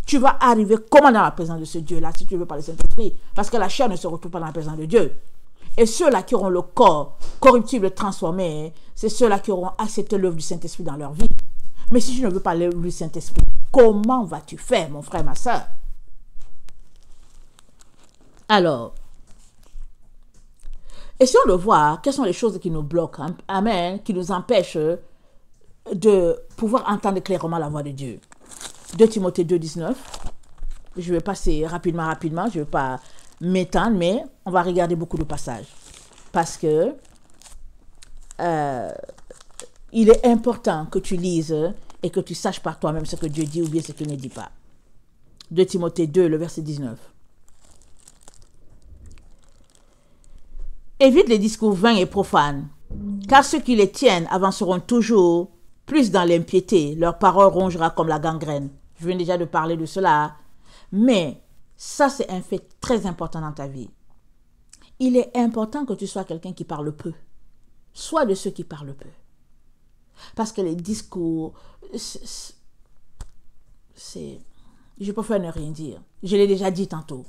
Speaker 1: Tu vas arriver comment dans la présence de ce Dieu-là si tu veux parler Saint-Esprit? Parce que la chair ne se retrouve pas dans la présence de Dieu. Et ceux-là qui auront le corps corruptible transformé, c'est ceux-là qui auront accepté l'œuvre du Saint-Esprit dans leur vie. Mais si tu ne veux pas l'œuvre du Saint-Esprit, comment vas-tu faire, mon frère, ma soeur? Alors, essayons de voir quelles sont les choses qui nous bloquent, hein, amen, qui nous empêchent de pouvoir entendre clairement la voix de Dieu. 2 Timothée 2, 19. Je vais passer rapidement. Je ne vais pas m'étendre, mais on va regarder beaucoup de passages. Parce que il est important que tu lises et que tu saches par toi-même ce que Dieu dit ou bien ce qu'il ne dit pas. 2 Timothée 2, le verset 19. Évite les discours vains et profanes, car ceux qui les tiennent avanceront toujours plus dans l'impiété, leur parole rongera comme la gangrène. Je viens déjà de parler de cela, mais ça c'est un fait très important dans ta vie. Il est important que tu sois quelqu'un qui parle peu. Sois de ceux qui parlent peu. Parce que les discours, je préfère ne rien dire. Je l'ai déjà dit tantôt.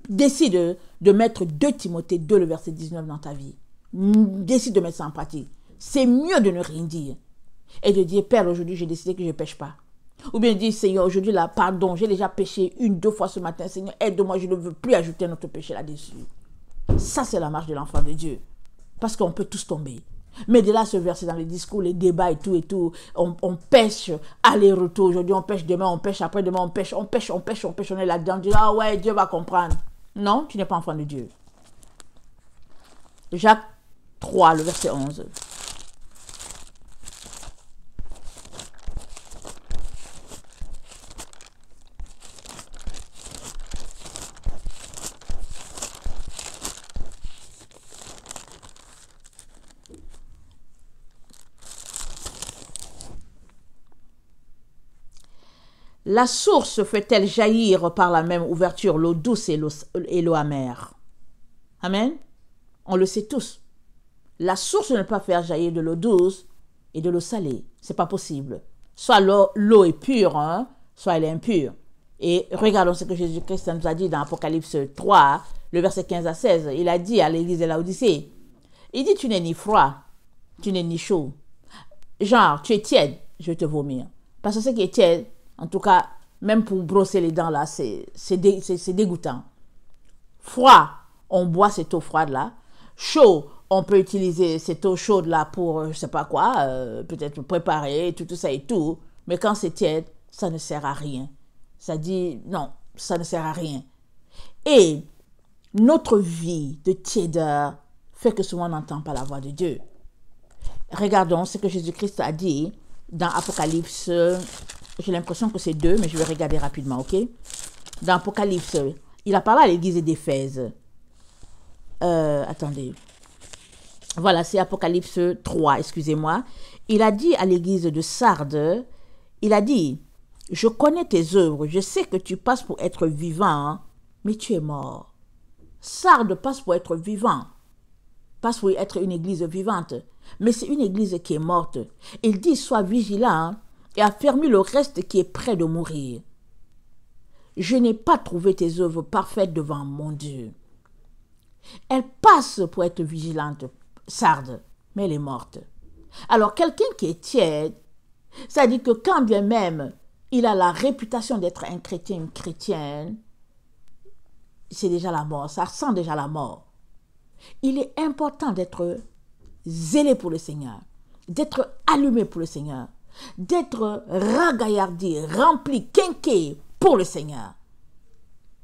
Speaker 1: Décide de mettre 2 Timothée 2, le verset 19 dans ta vie. Décide de mettre ça en pratique. C'est mieux de ne rien dire. Et de dire, Père, aujourd'hui, j'ai décidé que je ne pêche pas. Ou bien dire, Seigneur, aujourd'hui, là, pardon, j'ai déjà péché 1-2 fois ce matin. Seigneur, aide-moi, je ne veux plus ajouter notre péché là-dessus. Ça, c'est la marche de l'enfant de Dieu. Parce qu'on peut tous tomber. Mais de là, se verser dans les discours, les débats et tout, on pêche aller-retour. Aujourd'hui, on pêche, demain, on pêche, après-demain, on pêche. On est là-dedans. On dit, ah ouais, Dieu va comprendre. Non, tu n'es pas enfant de Dieu. Jacques 3, le verset 11. La source fait-elle jaillir par la même ouverture l'eau douce et l'eau amère? Amen. On le sait tous. La source ne peut pas faire jaillir de l'eau douce et de l'eau salée. C'est pas possible. Soit l'eau est pure, hein, soit elle est impure. Et regardons ce que Jésus-Christ nous a dit dans Apocalypse 3, le verset 15 à 16. Il a dit à l'église de Laodicée, il dit, tu n'es ni froid, tu n'es ni chaud. Genre, tu es tiède, je vais te vomir. Parce que ce qui est tiède, en tout cas, même pour brosser les dents là, c'est dégoûtant. Froid, on boit cette eau froide là. Chaud, on peut utiliser cette eau chaude là pour, je sais pas quoi, peut-être préparer, tout ça et tout. Mais quand c'est tiède, ça ne sert à rien. Ça dit, non, ça ne sert à rien. Et notre vie de tiédeur fait que souvent on n'entend pas la voix de Dieu. Regardons ce que Jésus-Christ a dit dans Apocalypse. J'ai l'impression que c'est 2, mais je vais regarder rapidement, ok? Dans Apocalypse, il a parlé à l'église d'Éphèse. Attendez. Voilà, c'est Apocalypse 3, excusez-moi. Il a dit à l'église de Sardes, il a dit, je connais tes œuvres, je sais que tu passes pour être vivant, mais tu es mort. Sardes passe pour être vivant, passe pour être une église vivante, mais c'est une église qui est morte. Il dit, sois vigilant et affermis le reste qui est près de mourir. Je n'ai pas trouvé tes œuvres parfaites devant mon Dieu. Elle passe pour être vigilante, Sardes, mais elle est morte. Alors, quelqu'un qui est tiède, ça dit que quand bien même il a la réputation d'être un chrétien, une chrétienne, c'est déjà la mort, ça sent déjà la mort. Il est important d'être zélé pour le Seigneur, d'être allumé pour le Seigneur, d'être ragaillardi, rempli, quinqué pour le Seigneur.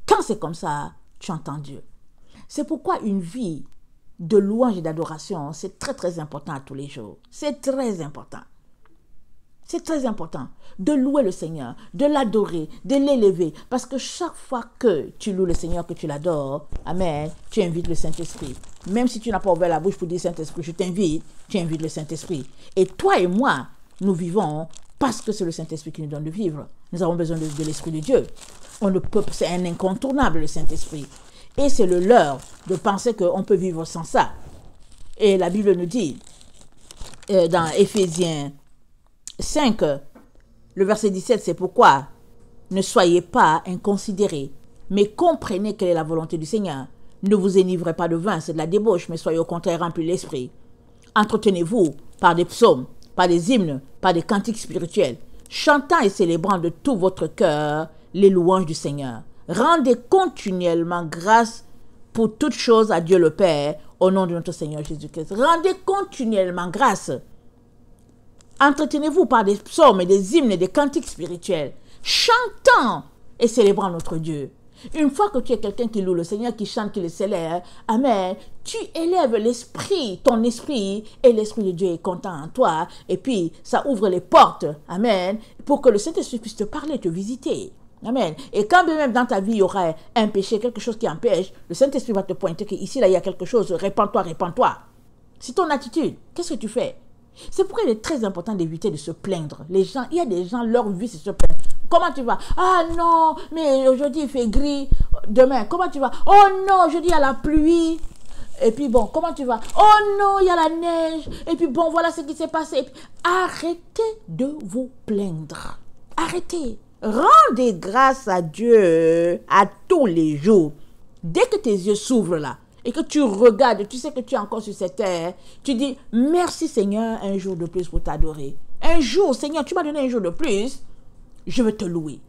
Speaker 1: Quand c'est comme ça, tu entends Dieu. C'est pourquoi une vie de louange et d'adoration, c'est très très important à tous les jours. C'est très important. C'est très important de louer le Seigneur, de l'adorer, de l'élever. Parce que chaque fois que tu loues le Seigneur, que tu l'adores, amen, tu invites le Saint-Esprit. Même si tu n'as pas ouvert la bouche pour dire Saint-Esprit, je t'invite, tu invites le Saint-Esprit. Et toi et moi, nous vivons parce que c'est le Saint-Esprit qui nous donne de vivre. Nous avons besoin de l'Esprit de Dieu. On ne peut, c'est un incontournable, le Saint-Esprit. Et c'est le leurre de penser qu'on peut vivre sans ça. Et la Bible nous dit, dans Éphésiens 5, le verset 17, c'est pourquoi ne soyez pas inconsidérés, mais comprenez quelle est la volonté du Seigneur. Ne vous enivrez pas de vin, c'est de la débauche, mais soyez au contraire remplis de l'esprit. Entretenez-vous par des psaumes, par des hymnes, par des cantiques spirituels, chantant et célébrant de tout votre cœur les louanges du Seigneur. Rendez continuellement grâce pour toutes choses à Dieu le Père, au nom de notre Seigneur Jésus-Christ. Rendez continuellement grâce. Entretenez-vous par des psaumes et des hymnes et des cantiques spirituels, chantant et célébrant notre Dieu. Une fois que tu es quelqu'un qui loue le Seigneur, qui chante, qui le célèbre, amen, tu élèves l'esprit, ton esprit, et l'esprit de Dieu est content en toi. Et puis, ça ouvre les portes, amen, pour que le Saint-Esprit puisse te parler, te visiter. Amen. Et quand même dans ta vie, il y aura un péché, quelque chose qui empêche, le Saint-Esprit va te pointer qu'ici, là, il y a quelque chose, répands-toi, répands-toi. C'est ton attitude. Qu'est-ce que tu fais? C'est pourquoi il est très important d'éviter de se plaindre. Les gens, il y a des gens, leur vie, c'est se plaindre. Comment tu vas? Ah non, mais aujourd'hui il fait gris. Demain, comment tu vas? Oh non, aujourd'hui il y a la pluie. Et puis bon, comment tu vas? Oh non, il y a la neige. Et puis bon, voilà ce qui s'est passé. Puis, arrêtez de vous plaindre. Arrêtez. Rendez grâce à Dieu à tous les jours. Dès que tes yeux s'ouvrent là, et que tu regardes, tu sais que tu es encore sur cette terre, tu dis, merci Seigneur, un jour de plus pour t'adorer. Un jour, Seigneur, tu m'as donné un jour de plus, je veux te louer,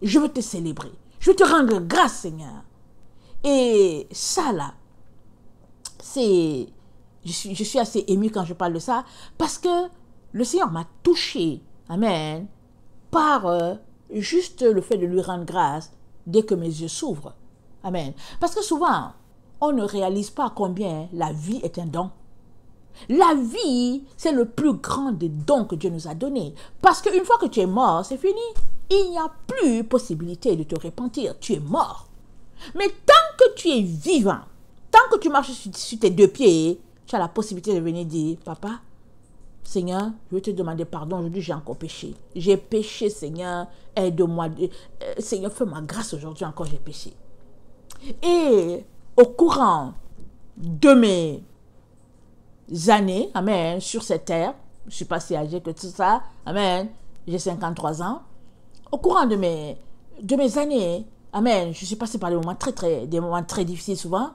Speaker 1: je veux te célébrer, je veux te rendre grâce, Seigneur. Et ça là, c'est, je suis assez émue quand je parle de ça, parce que le Seigneur m'a touché, amen, par juste le fait de lui rendre grâce dès que mes yeux s'ouvrent. Amen. Parce que souvent, on ne réalise pas combien la vie est un don. La vie, c'est le plus grand des dons que Dieu nous a donnés. Parce qu'une fois que tu es mort, c'est fini. Il n'y a plus possibilité de te repentir. Tu es mort. Mais tant que tu es vivant, tant que tu marches sur tes deux pieds, tu as la possibilité de venir dire, papa, Seigneur, je vais te demander pardon. Aujourd'hui, j'ai encore péché. J'ai péché, Seigneur. Aide-moi. Seigneur, fais-moi grâce aujourd'hui encore, j'ai péché. Et au courant de mes années, amen, sur cette terre, je ne suis pas si âgée que tout ça, amen, j'ai 53 ans. Au courant de mes années, amen, je suis passée par des moments très difficiles souvent.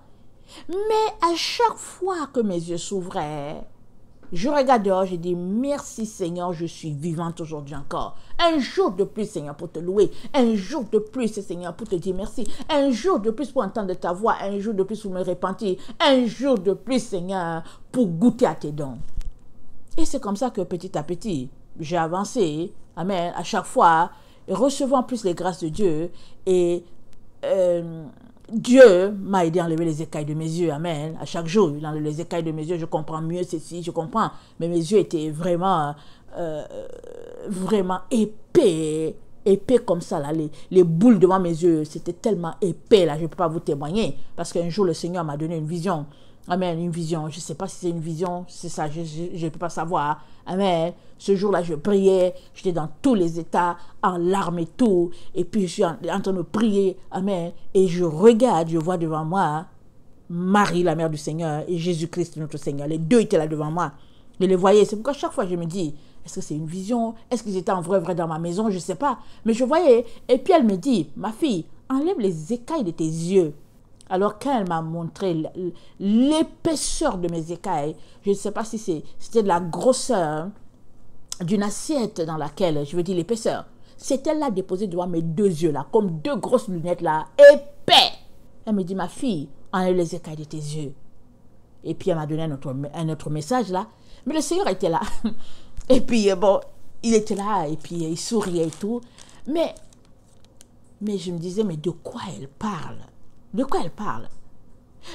Speaker 1: Mais à chaque fois que mes yeux s'ouvraient, je regarde dehors, je dis merci Seigneur, je suis vivante aujourd'hui encore. Un jour de plus Seigneur pour te louer. Un jour de plus Seigneur pour te dire merci. Un jour de plus pour entendre ta voix. Un jour de plus pour me repentir. Un jour de plus Seigneur pour goûter à tes dons. Et c'est comme ça que petit à petit, j'ai avancé. Amen. À chaque fois, recevant plus les grâces de Dieu et Dieu m'a aidé à enlever les écailles de mes yeux. Amen. À chaque jour, il enlève les écailles de mes yeux. Je comprends mieux ceci, je comprends. Mais mes yeux étaient vraiment épais. Épais comme ça, là. Les boules devant mes yeux, c'était tellement épais, là. Je ne peux pas vous témoigner. Parce qu'un jour, le Seigneur m'a donné une vision. Amen, une vision. Je ne sais pas si c'est une vision, c'est ça, je ne peux pas savoir. Amen. Ce jour-là, je priais, j'étais dans tous les états, en larmes et tout. Et puis, je suis en train de prier. Amen. Et je regarde, je vois devant moi Marie, la mère du Seigneur, et Jésus-Christ, notre Seigneur. Les deux étaient là devant moi. Je les voyais. C'est pourquoi chaque fois, je me dis, est-ce que c'est une vision? Est-ce qu'ils étaient en vrai dans ma maison? Je ne sais pas. Mais je voyais. Et puis, elle me dit, ma fille, enlève les écailles de tes yeux. Alors, quand elle m'a montré l'épaisseur de mes écailles, je ne sais pas si c'était de la grosseur d'une assiette dans laquelle, je veux dire l'épaisseur, c'était là déposé devant mes deux yeux, là, comme deux grosses lunettes, là, épais. Elle me dit, ma fille, enlève les écailles de tes yeux. Et puis, elle m'a donné un autre message, là. Mais le Seigneur était là. Et puis, bon, il était là, et puis il souriait et tout. Mais je me disais, mais de quoi elle parle? De quoi elle parle?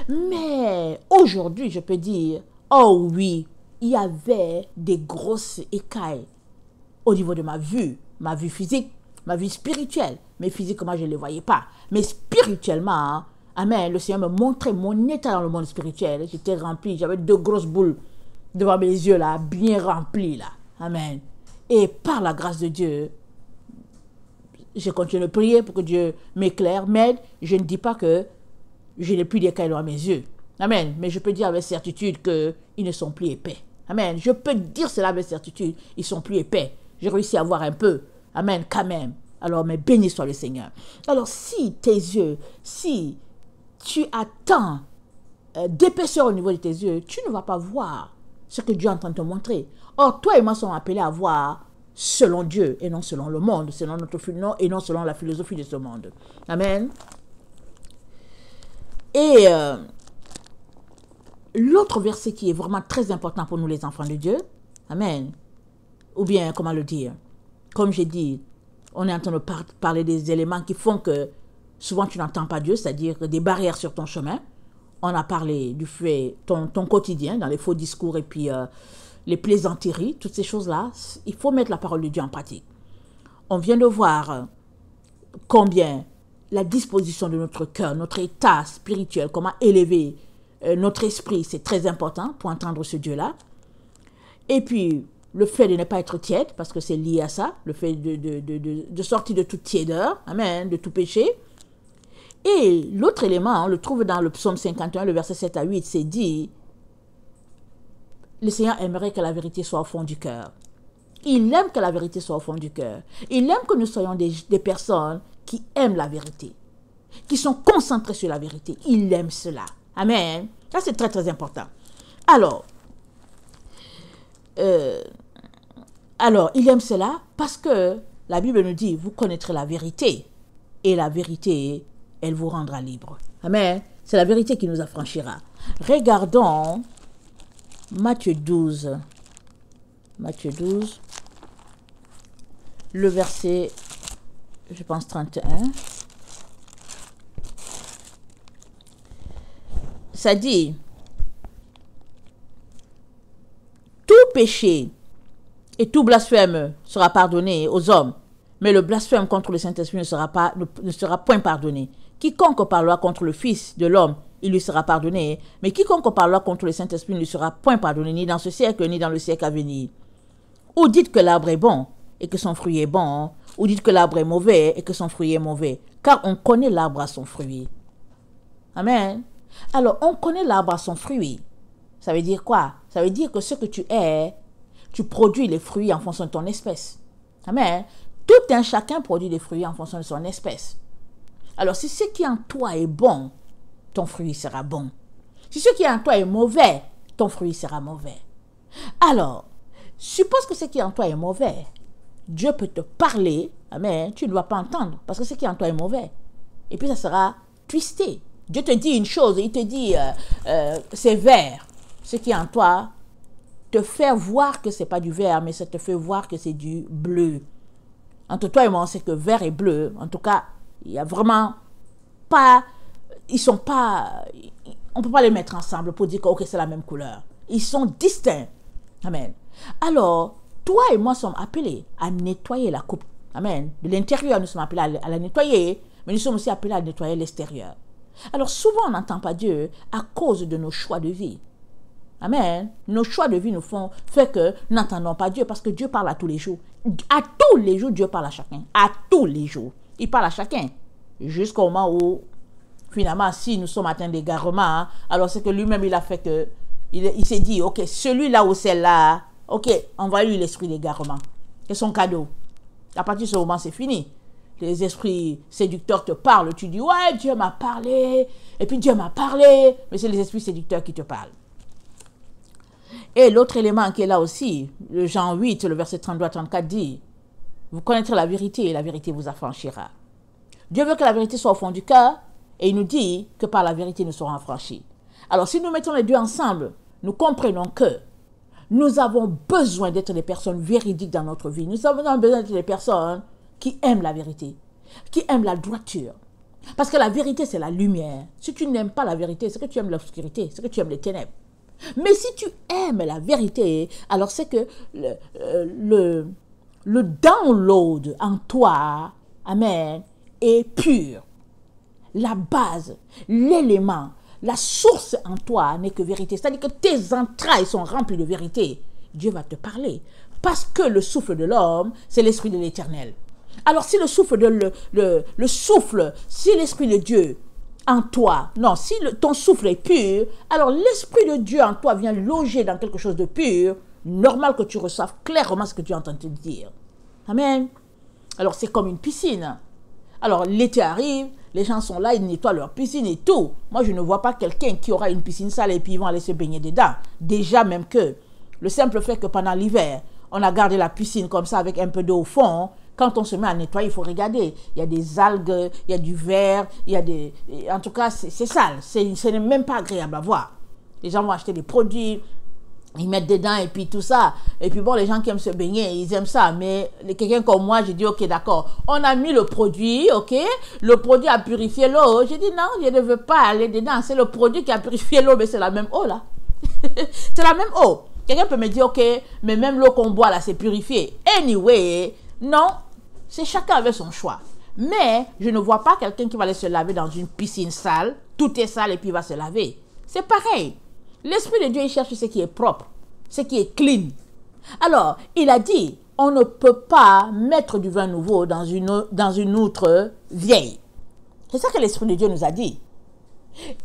Speaker 1: Mais aujourd'hui, je peux dire, oh oui, il y avait des grosses écailles au niveau de ma vue physique, ma vue spirituelle. Mais physiquement, je ne les voyais pas. Mais spirituellement, amen, le Seigneur me montrait mon état dans le monde spirituel. J'étais rempli, j'avais deux grosses boules devant mes yeux là, bien remplies là. Amen. Et par la grâce de Dieu, je continue de prier pour que Dieu m'éclaire, m'aide. Je ne dis pas que je n'ai plus d'écailles dans mes yeux. Amen. Mais je peux dire avec certitude qu'ils ne sont plus épais. Amen. Je peux dire cela avec certitude. Ils sont plus épais. J'ai réussi à voir un peu. Amen. Quand même. Alors, mais béni soit le Seigneur. Alors, si tes yeux, si tu attends d'épaisseur au niveau de tes yeux, tu ne vas pas voir ce que Dieu est en train de te montrer. Or, toi et moi sommes appelés à voir selon Dieu et non selon le monde, selon notre et non selon la philosophie de ce monde. Amen. Et l'autre verset qui est vraiment très important pour nous les enfants de Dieu, amen, ou bien comment le dire, comme j'ai dit, on est en train de parler des éléments qui font que souvent tu n'entends pas Dieu, c'est-à-dire des barrières sur ton chemin. On a parlé du fait, ton quotidien, dans les faux discours et puis les plaisanteries, toutes ces choses-là, il faut mettre la parole de Dieu en pratique. On vient de voir combien la disposition de notre cœur, notre état spirituel, comment élever notre esprit, c'est très important pour entendre ce Dieu-là. Et puis, le fait de ne pas être tiède, parce que c'est lié à ça, le fait de sortir de toute tiédeur, amen, de tout péché. Et l'autre élément, on le trouve dans le psaume 51, le verset 7 à 8, c'est dit, le Seigneur aimerait que la vérité soit au fond du cœur. Il aime que la vérité soit au fond du cœur. Il aime que nous soyons des personnes qui aiment la vérité, qui sont concentrées sur la vérité. Il aime cela. Amen. Ça, c'est très, très important. Alors, il aime cela parce que la Bible nous dit, vous connaîtrez la vérité et la vérité, elle vous rendra libre. Amen. C'est la vérité qui nous affranchira. Regardons Matthieu 12. Matthieu 12. Le verset, je pense, 31. Ça dit, péché et tout blasphème sera pardonné aux hommes, mais le blasphème contre le Saint-Esprit ne sera point pardonné. Quiconque parlera contre le Fils de l'homme, il lui sera pardonné, mais quiconque parlera contre le Saint-Esprit ne lui sera point pardonné, ni dans ce siècle, ni dans le siècle à venir. Ou dites que l'arbre est bon et que son fruit est bon, ou dites que l'arbre est mauvais et que son fruit est mauvais, car on connaît l'arbre à son fruit. Amen. Alors, on connaît l'arbre à son fruit. Ça veut dire quoi? Ça veut dire que ce que tu es, tu produis les fruits en fonction de ton espèce. Amen. Tout un chacun produit des fruits en fonction de son espèce. Alors, si ce qui est en toi est bon, ton fruit sera bon. Si ce qui est en toi est mauvais, ton fruit sera mauvais. Alors, suppose que ce qui est en toi est mauvais. Dieu peut te parler, mais tu ne dois pas entendre, parce que ce qui est en toi est mauvais. Et puis ça sera twisté. Dieu te dit une chose, il te dit c'est vert. Ce qui est en toi te fait voir que ce n'est pas du vert, mais ça te fait voir que c'est du bleu. Entre toi et moi, on sait que vert et bleu, en tout cas, il n'y a vraiment pas... Ils sont pas... On ne peut pas les mettre ensemble pour dire que ok, c'est la même couleur. Ils sont distincts. Amen. Alors, toi et moi sommes appelés à nettoyer la coupe. Amen. De l'intérieur, nous sommes appelés à la nettoyer, mais nous sommes aussi appelés à nettoyer l'extérieur. Alors, souvent, on n'entend pas Dieu à cause de nos choix de vie. Amen. Nos choix de vie nous fait que nous n'entendons pas Dieu parce que Dieu parle à tous les jours. À tous les jours, Dieu parle à chacun. À tous les jours. Il parle à chacun. Jusqu'au moment où, finalement, si nous sommes atteints d'égarement, alors c'est que lui-même, il a fait que, il s'est dit, ok, celui-là ou celle-là, ok, envoie-lui l'esprit d'égarement. C'est son cadeau. À partir de ce moment, c'est fini. Les esprits séducteurs te parlent. Tu dis, ouais, Dieu m'a parlé. Et puis Dieu m'a parlé. Mais c'est les esprits séducteurs qui te parlent. Et l'autre élément qui est là aussi, le Jean 8, le verset 32-34 dit, vous connaîtrez la vérité et la vérité vous affranchira. Dieu veut que la vérité soit au fond du cœur et il nous dit que par la vérité nous serons affranchis. Alors si nous mettons les deux ensemble, nous comprenons que nous avons besoin d'être des personnes véridiques dans notre vie. Nous avons besoin d'être des personnes qui aiment la vérité, qui aiment la droiture. Parce que la vérité, c'est la lumière. Si tu n'aimes pas la vérité, c'est que tu aimes l'obscurité, c'est que tu aimes les ténèbres. Mais si tu aimes la vérité, alors c'est que le download en toi, amen, est pur. La base, l'élément, la source en toi n'est que vérité. C'est-à-dire que tes entrailles sont remplies de vérité. Dieu va te parler. Parce que le souffle de l'homme, c'est l'esprit de l'Éternel. Alors si le souffle le souffle, si l'esprit de Dieu en toi, non, si ton souffle est pur, alors l'esprit de Dieu en toi vient loger dans quelque chose de pur, normal que tu reçoives clairement ce que Dieu entend te dire. Amen. Alors c'est comme une piscine. Alors l'été arrive, les gens sont là, ils nettoient leur piscine et tout. Moi je ne vois pas quelqu'un qui aura une piscine sale et puis ils vont aller se baigner dedans. Déjà même que le simple fait que pendant l'hiver, on a gardé la piscine comme ça avec un peu d'eau au fond. Quand on se met à nettoyer, il faut regarder. Il y a des algues, il y a du verre, il y a des... En tout cas, c'est sale. Ce n'est même pas agréable à voir. Les gens vont acheter des produits, ils mettent dedans et puis tout ça. Et puis bon, les gens qui aiment se baigner, ils aiment ça. Mais quelqu'un comme moi, j'ai dit, ok, d'accord. On a mis le produit, ok. Le produit a purifié l'eau. J'ai dit, non, je ne veux pas aller dedans. C'est le produit qui a purifié l'eau, mais c'est la même eau, là. C'est la même eau. Quelqu'un peut me dire, ok, mais même l'eau qu'on boit, là, c'est purifié. Anyway, non. C'est chacun avec son choix. Mais je ne vois pas quelqu'un qui va aller se laver dans une piscine sale. Tout est sale et puis il va se laver. C'est pareil. L'Esprit de Dieu, il cherche ce qui est propre, ce qui est clean. Alors, il a dit, on ne peut pas mettre du vin nouveau dans une outre vieille. C'est ça que l'Esprit de Dieu nous a dit.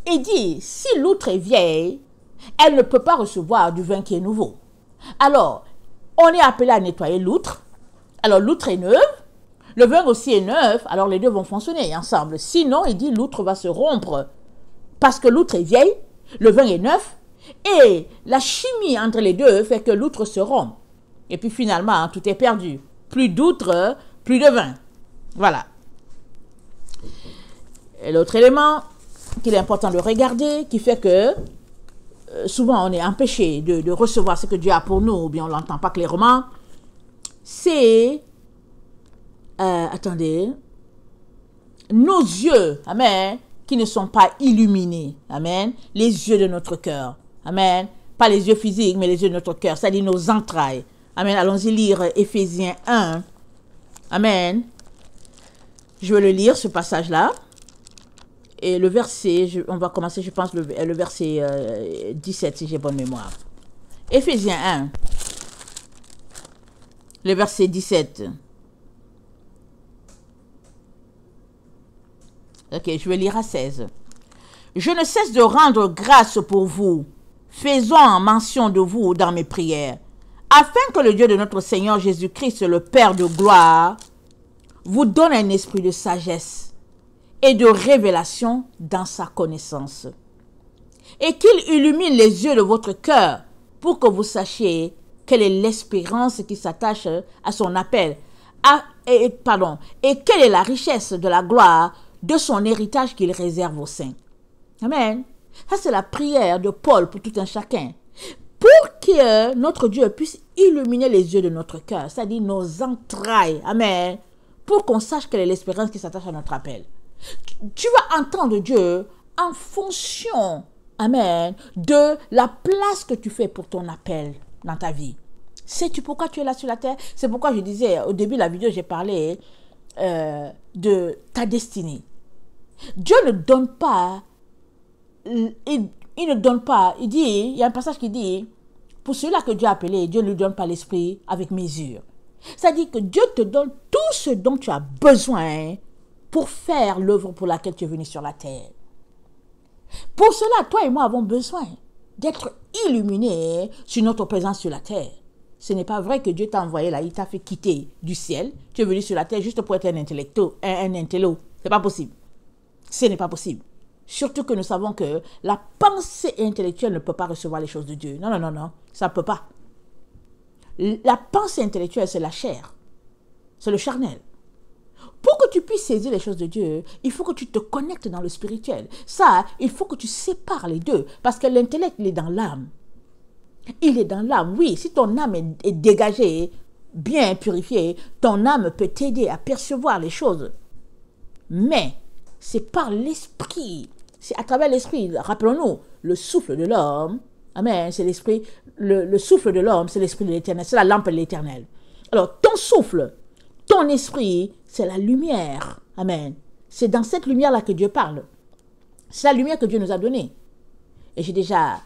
Speaker 1: Il dit, si l'outre est vieille, elle ne peut pas recevoir du vin qui est nouveau. Alors, on est appelé à nettoyer l'outre. Alors, l'outre est neuve. Le vin aussi est neuf, alors les deux vont fonctionner ensemble. Sinon, il dit l'outre va se rompre parce que l'outre est vieille, le vin est neuf, et la chimie entre les deux fait que l'outre se rompt. Et puis finalement, tout est perdu. Plus d'outre, plus de vin. Voilà. Et l'autre élément qu'il est important de regarder, qui fait que souvent on est empêché de recevoir ce que Dieu a pour nous, ou bien on ne l'entend pas clairement, c'est... attendez, nos yeux, amen, qui ne sont pas illuminés, amen, les yeux de notre cœur, amen, Pas les yeux physiques, mais les yeux de notre cœur. C'est-à-dire nos entrailles. Amen. Allons-y lire Éphésiens 1. Amen. Je vais le lire, ce passage-là. Et le verset, on va commencer, je pense, le verset 17, si j'ai bonne mémoire. Éphésiens 1. Le verset 17. Ok, je vais lire à 16. Je ne cesse de rendre grâce pour vous, faisant mention de vous dans mes prières, afin que le Dieu de notre Seigneur Jésus-Christ, le Père de gloire, vous donne un esprit de sagesse et de révélation dans sa connaissance, et qu'il illumine les yeux de votre cœur pour que vous sachiez quelle est l'espérance qui s'attache à son appel, et quelle est la richesse de la gloire de son héritage qu'il réserve aux saints. Amen. Ça, c'est la prière de Paul pour tout un chacun. Pour que notre Dieu puisse illuminer les yeux de notre cœur, c'est-à-dire nos entrailles. Amen. Pour qu'on sache quelle est l'espérance qui s'attache à notre appel. Tu vas entendre Dieu en fonction, amen, de la place que tu fais pour ton appel dans ta vie. Sais-tu pourquoi tu es là sur la terre? C'est pourquoi je disais, au début de la vidéo, j'ai parlé de ta destinée. Dieu ne donne pas, il ne donne pas, il dit, il y a un passage qui dit, pour celui-là que Dieu a appelé, Dieu ne lui donne pas l'esprit avec mesure. C'est-à-dire que Dieu te donne tout ce dont tu as besoin pour faire l'œuvre pour laquelle tu es venu sur la terre. Pour cela, toi et moi avons besoin d'être illuminés sur notre présence sur la terre. Ce n'est pas vrai que Dieu t'a envoyé là, il t'a fait quitter du ciel, tu es venu sur la terre juste pour être un intello. C'est pas possible. Ce n'est pas possible. Surtout que nous savons que la pensée intellectuelle ne peut pas recevoir les choses de Dieu. Non, ça ne peut pas. La pensée intellectuelle, c'est la chair. C'est le charnel. Pour que tu puisses saisir les choses de Dieu, il faut que tu te connectes dans le spirituel. Ça, il faut que tu sépares les deux. Parce que l'intellect, il est dans l'âme. Il est dans l'âme. Oui, si ton âme est dégagée, bien purifiée, ton âme peut t'aider à percevoir les choses. Mais c'est par l'esprit. C'est à travers l'esprit. Rappelons-nous, le souffle de l'homme, amen, c'est l'esprit. Le souffle de l'homme, c'est l'esprit de l'éternel. C'est la lampe de l'éternel. Alors, ton souffle, ton esprit, c'est la lumière. Amen. C'est dans cette lumière-là que Dieu parle. C'est la lumière que Dieu nous a donnée. Et j'ai déjà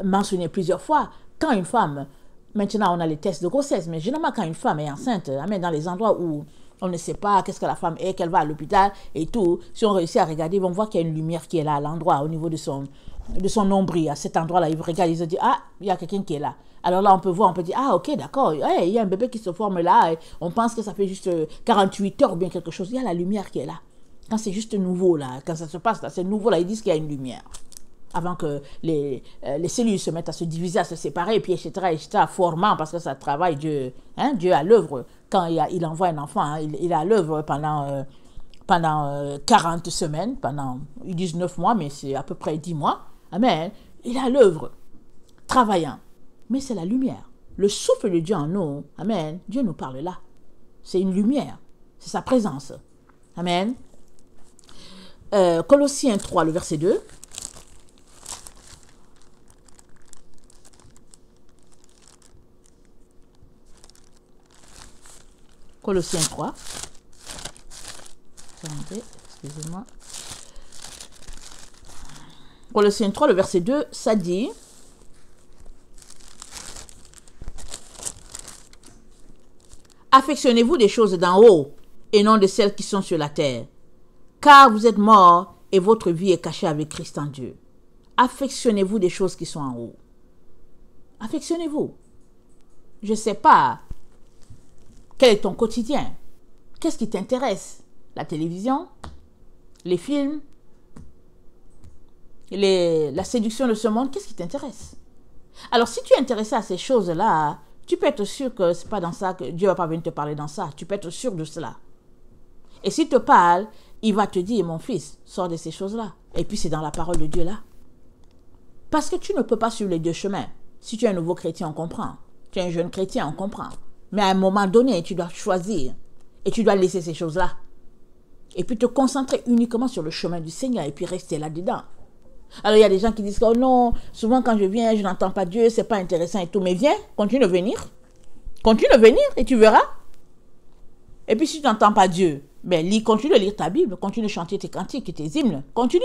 Speaker 1: mentionné plusieurs fois, quand une femme, maintenant on a les tests de grossesse, mais généralement quand une femme est enceinte, amen, dans les endroits où on ne sait pas qu'est-ce que la femme est, qu'elle va à l'hôpital et tout, si on réussit à regarder, ils vont voir qu'il y a une lumière qui est là à l'endroit, au niveau de son nombril, à cet endroit-là, ils regardent, ils se disent, ah, il y a quelqu'un qui est là. Alors là, on peut voir, on peut dire, ah, ok, d'accord, il y a un bébé qui se forme là, et on pense que ça fait juste 48 heures ou bien quelque chose. Il y a la lumière qui est là. Quand c'est juste nouveau, là, quand ça se passe, là, c'est nouveau, là, ils disent qu'il y a une lumière. Avant que les cellules se mettent à se diviser, à se séparer, et puis, etc., formant, parce que ça travaille, Dieu à l'œuvre. Quand il envoie un enfant, hein, il est à l'œuvre pendant 40 semaines, ils disent 9 mois, mais c'est à peu près 10 mois. Amen. Il est à l'œuvre, travaillant. Mais c'est la lumière. Le souffle de Dieu en nous, amen, Dieu nous parle là. C'est une lumière. C'est sa présence. Amen. Colossiens 3, le verset 2. Colossiens 3. Excusez-moi. Colossiens 3, le verset 2, ça dit... Affectionnez-vous des choses d'en haut et non de celles qui sont sur la terre. Car vous êtes morts et votre vie est cachée avec Christ en Dieu. Affectionnez-vous des choses qui sont en haut. Affectionnez-vous. Je ne sais pas. Quel est ton quotidien? Qu'est-ce qui t'intéresse? La télévision? Les films? La séduction de ce monde? Qu'est-ce qui t'intéresse? Alors, si tu es intéressé à ces choses-là, tu peux être sûr que ce n'est pas dans ça que Dieu ne va pas venir te parler dans ça. Tu peux être sûr de cela. Et s'il te parle, il va te dire, mon fils, sors de ces choses-là. Et puis c'est dans la parole de Dieu là. Parce que tu ne peux pas suivre les deux chemins. Si tu es un nouveau chrétien, on comprend. Tu es un jeune chrétien, on comprend. Mais à un moment donné, tu dois choisir. Et tu dois laisser ces choses-là. Et puis te concentrer uniquement sur le chemin du Seigneur et puis rester là-dedans. Alors, il y a des gens qui disent, oh non, souvent quand je viens, je n'entends pas Dieu, c'est pas intéressant et tout. Mais viens, continue de venir. Continue de venir et tu verras. Et puis, si tu n'entends pas Dieu, ben, continue de lire ta Bible, continue de chanter tes cantiques et tes hymnes. Continue.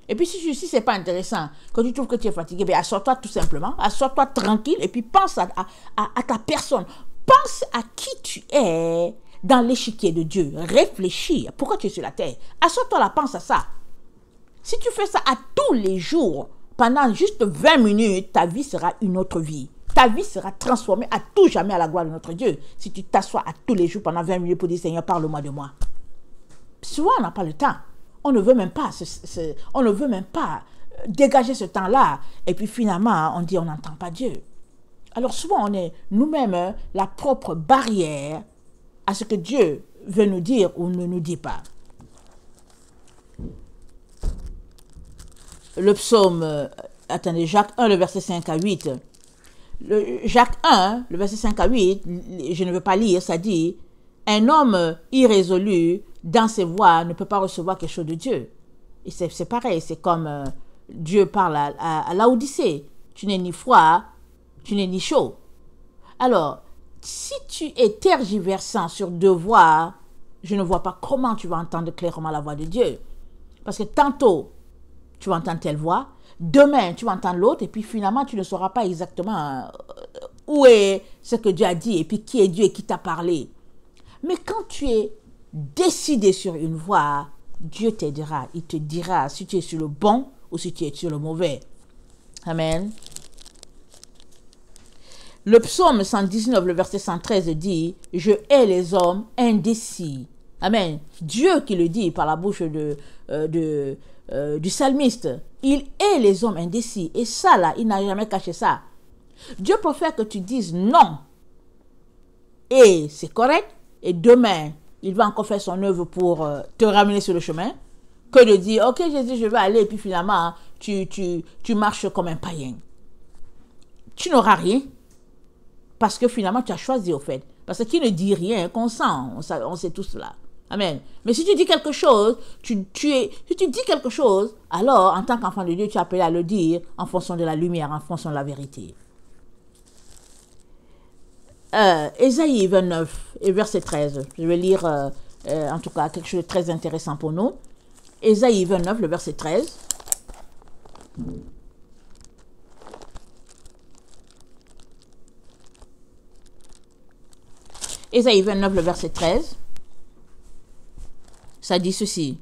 Speaker 1: Et puis, si c'est pas intéressant, quand tu trouves que tu es fatigué, ben, assois-toi tout simplement. Assois-toi tranquille et puis pense à ta personne. Pense à qui tu es dans l'échiquier de Dieu. Réfléchis. Pourquoi tu es sur la terre? Assois-toi là, pense à ça. Si tu fais ça à tous les jours, pendant juste 20 minutes, ta vie sera une autre vie. Ta vie sera transformée à tout jamais à la gloire de notre Dieu. Si tu t'assois à tous les jours pendant 20 minutes pour dire, Seigneur, parle-moi de moi. Souvent, on n'a pas le temps. On ne veut même pas, dégager ce temps-là. Et puis finalement, on dit, on n'entend pas Dieu. Alors souvent, on est nous-mêmes la propre barrière à ce que Dieu veut nous dire ou ne nous dit pas. Le psaume, Jacques 1, le verset 5 à 8. Jacques 1, le verset 5 à 8, je ne veux pas lire, ça dit, un homme irrésolu dans ses voies ne peut pas recevoir quelque chose de Dieu. Et c'est pareil, c'est comme Dieu parle à Laodicée. Tu n'es ni froid, tu n'es ni chaud. Alors, si tu es tergiversant sur deux voies, je ne vois pas comment tu vas entendre clairement la voix de Dieu. Parce que tantôt, tu vas entendre telle voix, demain, tu vas entendre l'autre, et puis finalement, tu ne sauras pas exactement où est ce que Dieu a dit, et puis qui est Dieu et qui t'a parlé. Mais quand tu es décidé sur une voie, Dieu t'aidera. Il te dira si tu es sur le bon ou si tu es sur le mauvais. Amen. Le psaume 119, le verset 113 dit, « Je hais les hommes indécis. » Amen. Dieu qui le dit par la bouche du psalmiste. Il hait les hommes indécis. Et ça, là, il n'a jamais caché ça. Dieu préfère que tu dises non. Et c'est correct. Et demain, il va encore faire son œuvre pour te ramener sur le chemin. Que de dire, ok Jésus, je vais aller. Et puis finalement, tu marches comme un païen. Tu n'auras rien. Parce que finalement, tu as choisi au fait. Parce que qui ne dit rien, qu'on sent. On sait tout cela. Amen. Mais si tu dis quelque chose, si tu dis quelque chose, alors, en tant qu'enfant de Dieu, tu es appelé à le dire en fonction de la lumière, en fonction de la vérité. Ésaïe 29 et verset 13. Je vais lire, en tout cas, quelque chose de très intéressant pour nous. Ésaïe 29, le verset 13. Ésaïe 29, le verset 13. Ça dit ceci.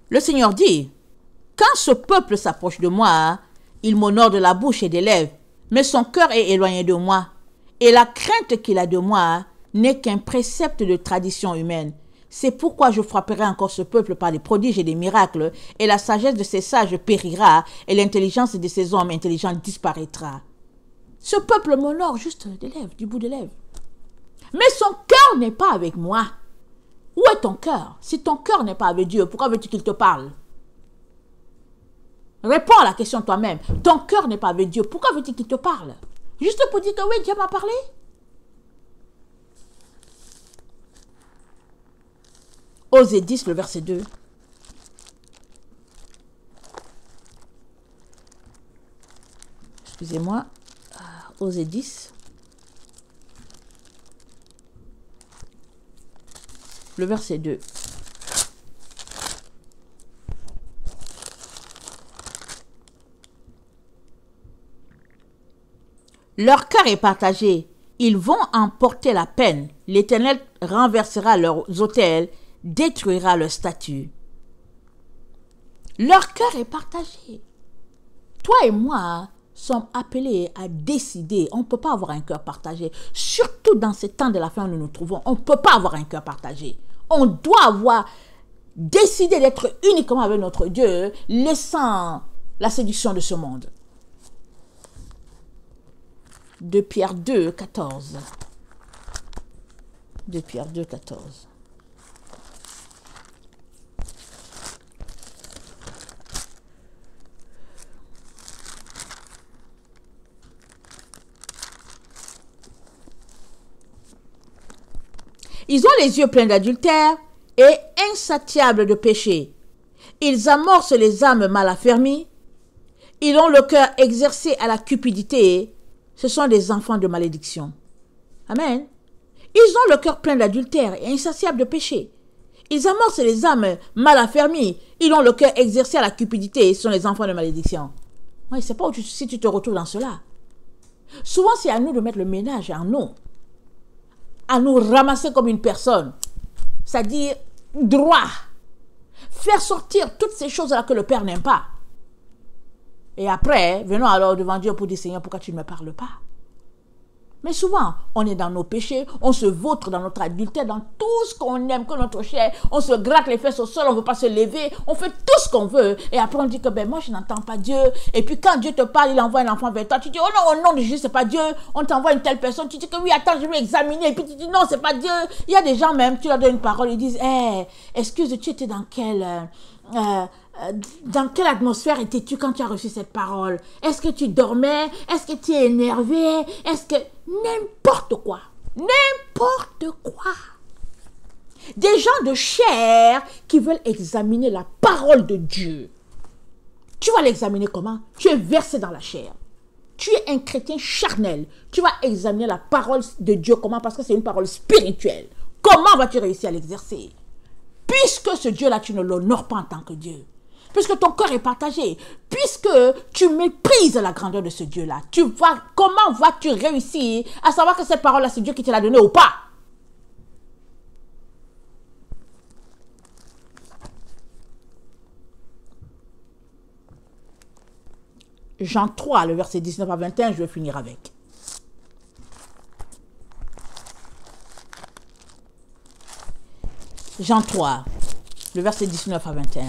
Speaker 1: Le Seigneur dit, « Quand ce peuple s'approche de moi, il m'honore de la bouche et des lèvres, mais son cœur est éloigné de moi, et la crainte qu'il a de moi n'est qu'un précepte de tradition humaine. C'est pourquoi je frapperai encore ce peuple par des prodiges et des miracles, et la sagesse de ses sages périra, et l'intelligence de ses hommes intelligents disparaîtra. » Ce peuple m'honore juste des lèvres, du bout des lèvres. Mais son cœur n'est pas avec moi. Où est ton cœur? Si ton cœur n'est pas avec Dieu, pourquoi veux-tu qu'il te parle? Réponds à la question toi-même. Ton cœur n'est pas avec Dieu. Pourquoi veux-tu qu'il te parle? Juste pour dire que oui, Dieu m'a parlé. Osée 10, le verset 2. Excusez-moi. Osée 10. Le verset 2. Leur cœur est partagé. Ils vont emporter la peine. L'Éternel renversera leurs autels, détruira leurs statues. Leur cœur est partagé. Toi et moi sommes appelés à décider. On ne peut pas avoir un cœur partagé. Surtout dans ces temps de la fin où nous nous trouvons, on ne peut pas avoir un cœur partagé. On doit avoir décidé d'être uniquement avec notre Dieu, laissant la séduction de ce monde. 2 Pierre 2, 14. 2 Pierre 2, 14. Ils ont les yeux pleins d'adultère et insatiables de péché. Ils amorcent les âmes mal affermies. Ils ont le cœur exercé à la cupidité. Ce sont des enfants de malédiction. Amen. Ils ont le cœur plein d'adultère et insatiable de péché. Ils amorcent les âmes mal affermies. Ils ont le cœur exercé à la cupidité. Ce sont les enfants de malédiction. Moi, je ne sais pas si tu te retrouves dans cela. Souvent, c'est à nous de mettre le ménage en nous. À nous ramasser comme une personne. C'est-à-dire droit. Faire sortir toutes ces choses-là que le Père n'aime pas. Et après, venons alors devant Dieu pour dire, Seigneur, pourquoi tu ne me parles pas? Mais souvent, on est dans nos péchés, on se vautre dans notre adultère, dans tout ce qu'on aime, que notre chair, on se gratte les fesses au sol, on ne veut pas se lever, on fait tout ce qu'on veut. Et après, on dit que ben moi, je n'entends pas Dieu. Et puis quand Dieu te parle, il envoie un enfant vers toi. Tu dis, oh non, au nom de Jésus, ce n'est pas Dieu. On t'envoie une telle personne. Tu dis que oui, attends, je vais examiner. Et puis tu dis, non, ce n'est pas Dieu. Il y a des gens même, tu leur donnes une parole, ils disent, excuse, tu étais dans quelle atmosphère étais-tu quand tu as reçu cette parole? Est-ce que tu dormais? Est-ce que tu es énervé? Est-ce que... N'importe quoi. N'importe quoi. Des gens de chair qui veulent examiner la parole de Dieu. Tu vas l'examiner comment? Tu es versé dans la chair. Tu es un chrétien charnel. Tu vas examiner la parole de Dieu comment? Parce que c'est une parole spirituelle. Comment vas-tu réussir à l'exercer? Puisque ce Dieu-là, tu ne l'honores pas en tant que Dieu. Puisque ton cœur est partagé, puisque tu méprises la grandeur de ce Dieu-là, comment vas-tu réussir à savoir que cette parole-là, c'est Dieu qui te l'a donnée ou pas? Jean 3, le verset 19 à 21, je vais finir avec. Jean 3, le verset 19 à 21.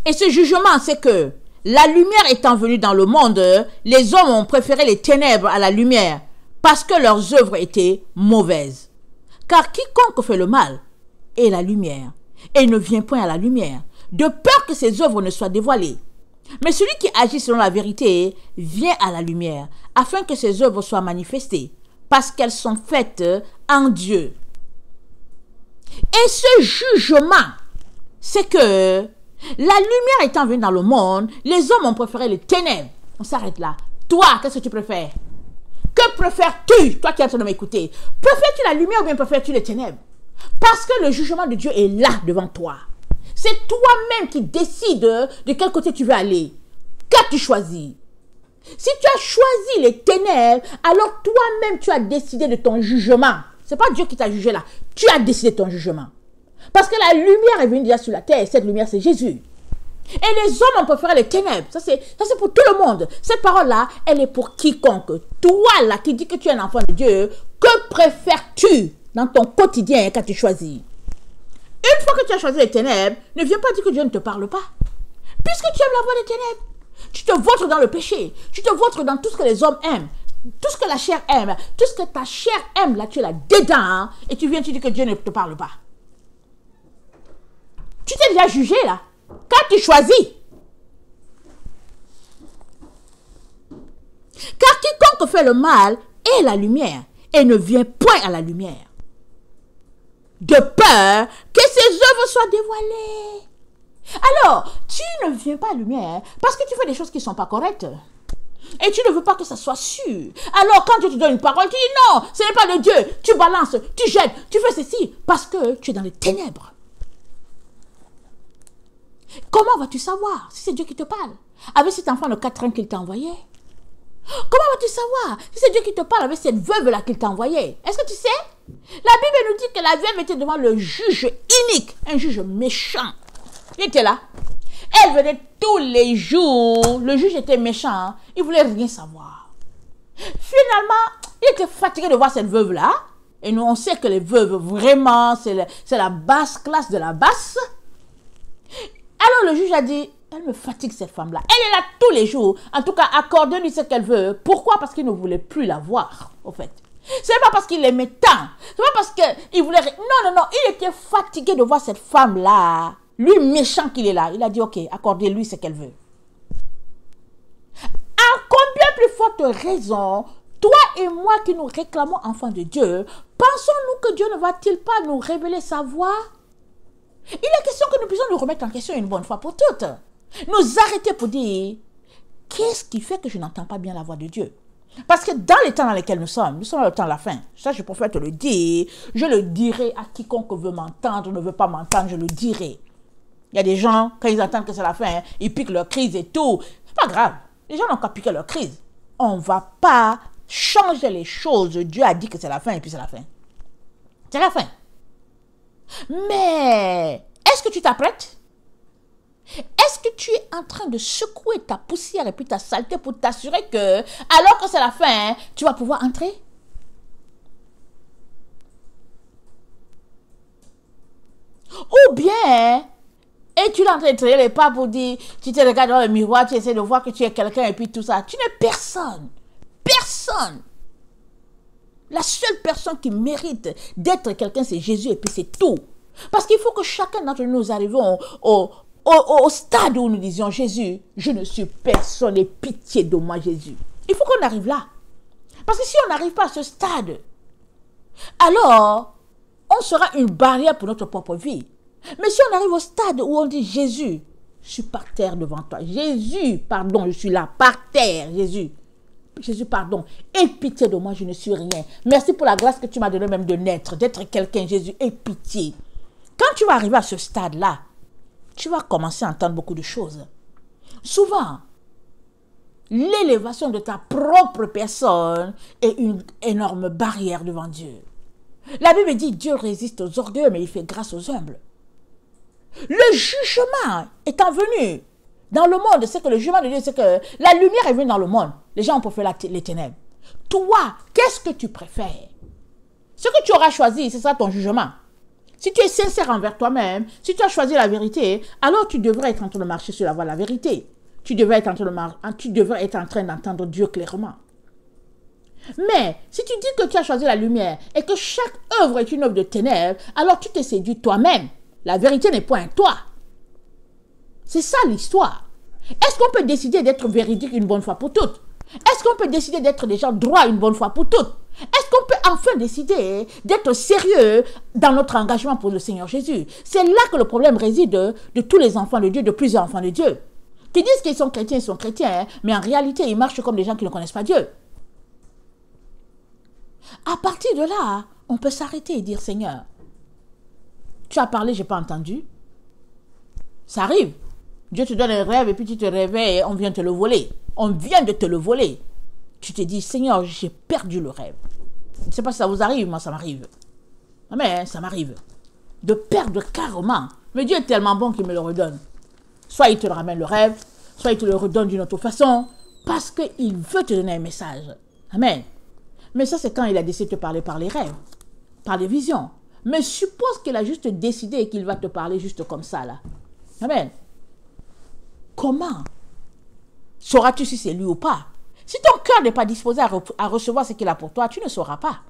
Speaker 1: Et ce jugement, c'est que la lumière étant venue dans le monde, les hommes ont préféré les ténèbres à la lumière parce que leurs œuvres étaient mauvaises. Car quiconque fait le mal est la lumière et ne vient point à la lumière, de peur que ses œuvres ne soient dévoilées. Mais celui qui agit selon la vérité vient à la lumière, afin que ses œuvres soient manifestées, parce qu'elles sont faites en Dieu. Et ce jugement, c'est que la lumière étant venue dans le monde, les hommes ont préféré les ténèbres. On s'arrête là. Toi, qu'est-ce que tu préfères? Que préfères-tu? Toi qui es en train de m'écouter. Préfères-tu la lumière ou bien préfères-tu les ténèbres? Parce que le jugement de Dieu est là devant toi. C'est toi-même qui décides de quel côté tu veux aller. Qu'as-tu choisi? Si tu as choisi les ténèbres, alors toi-même tu as décidé de ton jugement. Ce n'est pas Dieu qui t'a jugé là. Tu as décidé de ton jugement. Parce que la lumière est venue déjà sur la terre. Cette lumière, c'est Jésus. Et les hommes ont préféré les ténèbres. Ça, c'est pour tout le monde. Cette parole-là, elle est pour quiconque. Toi, là, qui dis que tu es un enfant de Dieu, que préfères-tu dans ton quotidien quand tu choisis? Une fois que tu as choisi les ténèbres, ne viens pas dire que Dieu ne te parle pas. Puisque tu aimes la voie des ténèbres, tu te vautres dans le péché. Tu te vautres dans tout ce que les hommes aiment. Tout ce que la chair aime. Tout ce que ta chair aime, là, tu es là dedans. Hein, et tu viens te dire que Dieu ne te parle pas. Tu t'es déjà jugé là. Quand tu choisis. Car quiconque fait le mal est la lumière et ne vient point à la lumière, de peur que ses œuvres soient dévoilées. Alors, tu ne viens pas à la lumière parce que tu fais des choses qui ne sont pas correctes. Et tu ne veux pas que ça soit sûr. Alors, quand Dieu te donne une parole, tu dis non, ce n'est pas de Dieu. Tu balances, tu jettes, tu fais ceci parce que tu es dans les ténèbres. Comment vas-tu savoir si c'est Dieu qui te parle? Avec cet enfant de 4 ans qu'il t'a envoyé. Comment vas-tu savoir si c'est Dieu qui te parle avec cette veuve-là qu'il t'a envoyée? Est-ce que tu sais? La Bible nous dit que la veuve était devant le juge unique, un juge méchant. Il était là. Elle venait tous les jours. Le juge était méchant. Il ne voulait rien savoir. Finalement, il était fatigué de voir cette veuve-là. Et nous, on sait que les veuves, vraiment, c'est la basse classe de la basse. Alors le juge a dit, elle me fatigue cette femme-là. Elle est là tous les jours. En tout cas, accordez-lui ce qu'elle veut. Pourquoi? Parce qu'il ne voulait plus la voir, au fait. Ce n'est pas parce qu'il l'aimait tant. Ce n'est pas parce qu'il voulait... Non, non, non. Il était fatigué de voir cette femme-là. Lui, méchant qu'il est là. Il a dit, ok, accordez-lui ce qu'elle veut. À combien plus forte raison, toi et moi qui nous réclamons enfants de Dieu, pensons-nous que Dieu ne va-t-il pas nous révéler sa voix? Il est question que nous puissions nous remettre en question une bonne fois pour toutes. Nous arrêter pour dire, qu'est-ce qui fait que je n'entends pas bien la voix de Dieu? Parce que dans les temps dans lesquels nous sommes dans le temps de la fin. Ça, je préfère te le dire. Je le dirai à quiconque veut m'entendre, ne veut pas m'entendre, je le dirai. Il y a des gens, quand ils entendent que c'est la fin, ils piquent leur crise et tout. C'est pas grave. Les gens n'ont qu'à piquer leur crise. On ne va pas changer les choses. Dieu a dit que c'est la fin et puis c'est la fin. C'est la fin. Mais, est-ce que tu t'apprêtes? Est-ce que tu es en train de secouer ta poussière et puis ta saleté pour t'assurer que, alors que c'est la fin, tu vas pouvoir entrer? Ou bien, et tu es en train de traîner les pas pour dire, tu te regardes dans le miroir, tu essaies de voir que tu es quelqu'un et puis tout ça. Tu n'es personne. Personne. La seule personne qui mérite d'être quelqu'un, c'est Jésus et puis c'est tout. Parce qu'il faut que chacun d'entre nous arrivions au stade où nous disions, Jésus, je ne suis personne et pitié de moi, Jésus. Il faut qu'on arrive là. Parce que si on n'arrive pas à ce stade, alors, on sera une barrière pour notre propre vie. Mais si on arrive au stade où on dit, Jésus, je suis par terre devant toi. Jésus, pardon, je suis là, par terre, Jésus. Jésus, pardon, aie pitié de moi, je ne suis rien. Merci pour la grâce que tu m'as donnée même de naître, d'être quelqu'un, Jésus, aie pitié. Quand tu vas arriver à ce stade-là, tu vas commencer à entendre beaucoup de choses. Souvent, l'élévation de ta propre personne est une énorme barrière devant Dieu. La Bible dit, Dieu résiste aux orgueilleux, mais il fait grâce aux humbles. Le jugement étant venu dans le monde, c'est que le jugement de Dieu, c'est que la lumière est venue dans le monde. Les gens ont préféré les ténèbres. Toi, qu'est-ce que tu préfères? Ce que tu auras choisi, c'est ça ton jugement. Si tu es sincère envers toi-même, si tu as choisi la vérité, alors tu devrais être en train de marcher sur la voie de la vérité. Tu devrais être en train d'entendre Dieu clairement. Mais si tu dis que tu as choisi la lumière et que chaque œuvre est une œuvre de ténèbres, alors tu te séduis toi-même. La vérité n'est point toi. C'est ça l'histoire. Est-ce qu'on peut décider d'être véridique une bonne fois pour toutes? Est-ce qu'on peut décider d'être des gens droits une bonne fois pour toutes? Est-ce qu'on peut enfin décider d'être sérieux dans notre engagement pour le Seigneur Jésus? C'est là que le problème réside de tous les enfants de Dieu, de plusieurs enfants de Dieu. Qui disent qu'ils sont chrétiens, mais en réalité, ils marchent comme des gens qui ne connaissent pas Dieu. À partir de là, on peut s'arrêter et dire, Seigneur, tu as parlé, je n'ai pas entendu. Ça arrive. Dieu te donne un rêve et puis tu te réveilles et on vient te le voler. On vient de te le voler. Tu te dis, Seigneur, j'ai perdu le rêve. Je ne sais pas si ça vous arrive, moi ça m'arrive. Mais ça m'arrive. De perdre carrément. Mais Dieu est tellement bon qu'il me le redonne. Soit il te ramène le rêve, soit il te le redonne d'une autre façon, parce qu'il veut te donner un message. Amen. Mais ça, c'est quand il a décidé de te parler par les rêves, par les visions. Mais suppose qu'il a juste décidé et qu'il va te parler juste comme ça, là. Amen. Comment sauras-tu si c'est lui ou pas? Si ton cœur n'est pas disposé à recevoir ce qu'il a pour toi, tu ne sauras pas.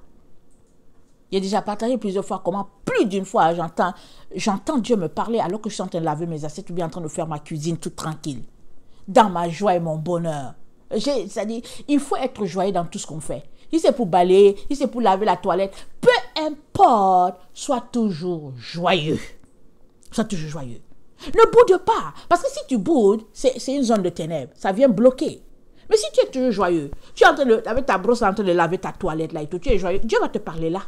Speaker 1: J'ai déjà partagé plusieurs fois comment, plus d'une fois, j'entends Dieu me parler alors que je suis en train de laver mes assiettes ou bien en train de faire ma cuisine toute tranquille. Dans ma joie et mon bonheur. C'est-à-dire, il faut être joyeux dans tout ce qu'on fait. Si c'est pour balayer, si c'est pour laver la toilette, peu importe, sois toujours joyeux. Sois toujours joyeux. Ne boude pas. Parce que si tu boudes, c'est une zone de ténèbres. Ça vient bloquer. Mais si tu es toujours joyeux, tu es en train de, avec ta brosse en train de laver ta toilette là et tout, tu es joyeux, Dieu va te parler là.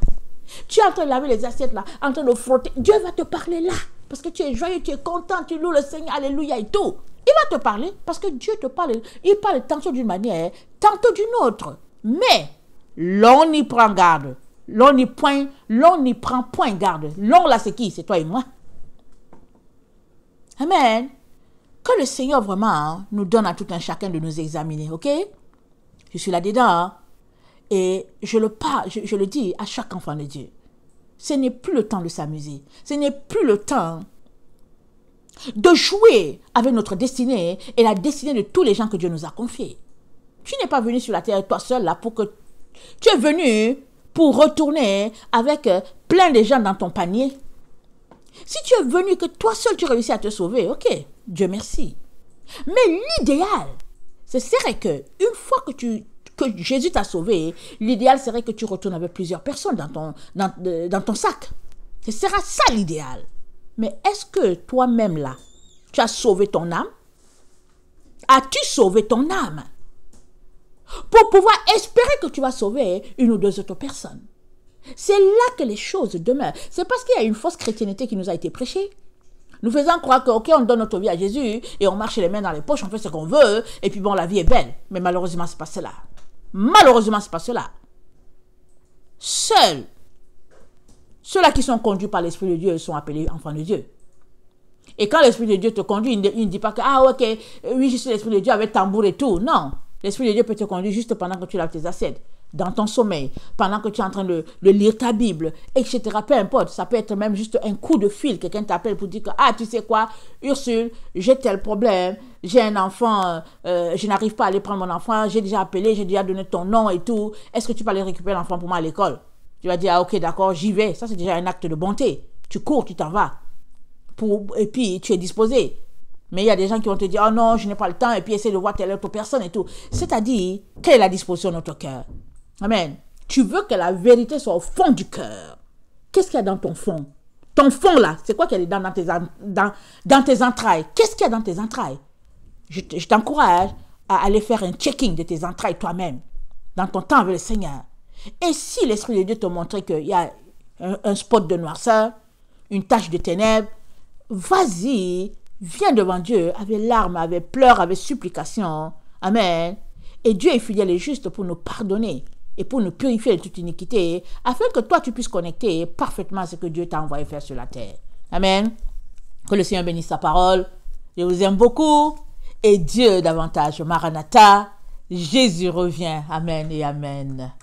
Speaker 1: Tu es en train de laver les assiettes là, en train de frotter, Dieu va te parler là. Parce que tu es joyeux, tu es content, tu loues le Seigneur, alléluia et tout. Il va te parler parce que Dieu te parle. Il parle tantôt d'une manière, tantôt d'une autre. Mais l'on y prend garde. L'on n'y prend point garde. L'on là, c'est qui? C'est toi et moi. Amen. Que le Seigneur vraiment nous donne à tout un chacun de nous examiner, ok? Je suis là-dedans et je le dis à chaque enfant de Dieu. Ce n'est plus le temps de s'amuser. Ce n'est plus le temps de jouer avec notre destinée et la destinée de tous les gens que Dieu nous a confiés. Tu n'es pas venu sur la terre toi seul là pour que... Tu es venu pour retourner avec plein de gens dans ton panier. Si tu es venu que toi seul tu réussis à te sauver, ok, Dieu merci. Mais l'idéal, ce serait que une fois que tu que Jésus t'a sauvé, l'idéal serait que tu retournes avec plusieurs personnes dans ton sac. Ce sera ça l'idéal. Mais est-ce que toi-même là, tu as sauvé ton âme? As-tu sauvé ton âme? Pour pouvoir espérer que tu vas sauver une ou deux autres personnes. C'est là que les choses demeurent. C'est parce qu'il y a une fausse chrétienté qui nous a été prêchée. Nous faisons croire que, ok, on donne notre vie à Jésus et on marche les mains dans les poches, on fait ce qu'on veut, et puis bon, la vie est belle. Mais malheureusement, c'est pas cela. Malheureusement, c'est pas cela. Seuls ceux-là qui sont conduits par l'Esprit de Dieu sont appelés enfants de Dieu. Et quand l'Esprit de Dieu te conduit, il ne dit pas que, ah ok, oui, je suis l'Esprit de Dieu avec tambour et tout. Non, l'Esprit de Dieu peut te conduire juste pendant que tu laves tes assiettes, dans ton sommeil, pendant que tu es en train de lire ta Bible, etc. Peu importe, ça peut être même juste un coup de fil. Quelqu'un t'appelle pour dire que, ah, tu sais quoi, Ursule, j'ai tel problème, j'ai un enfant, je n'arrive pas à aller prendre mon enfant, j'ai déjà appelé, j'ai déjà donné ton nom et tout. Est-ce que tu peux aller récupérer l'enfant pour moi à l'école? Tu vas dire, ah, ok, d'accord, j'y vais. Ça, c'est déjà un acte de bonté. Tu cours, tu t'en vas. Et puis, tu es disposé. Mais il y a des gens qui vont te dire, oh non, je n'ai pas le temps, et puis essayer de voir telle autre personne et tout. C'est-à-dire, quelle est la disposition de notre cœur? Amen. Tu veux que la vérité soit au fond du cœur. Qu'est-ce qu'il y a dans ton fond? Ton fond là, c'est quoi qu'il y a dans tes entrailles? Qu'est-ce qu'il y a dans tes entrailles? Je t'encourage à aller faire un checking de tes entrailles toi-même, dans ton temps avec le Seigneur. Et si l'Esprit de Dieu te montrait qu'il y a un spot de noirceur, une tache de ténèbres, vas-y, viens devant Dieu avec larmes, avec pleurs, avec supplication. Amen. Et Dieu est fidèle et juste pour nous pardonner et pour nous purifier de toute iniquité, afin que toi tu puisses connecter parfaitement à ce que Dieu t'a envoyé faire sur la terre. Amen. Que le Seigneur bénisse sa parole. Je vous aime beaucoup. Et Dieu davantage. Maranatha. Jésus revient. Amen et amen.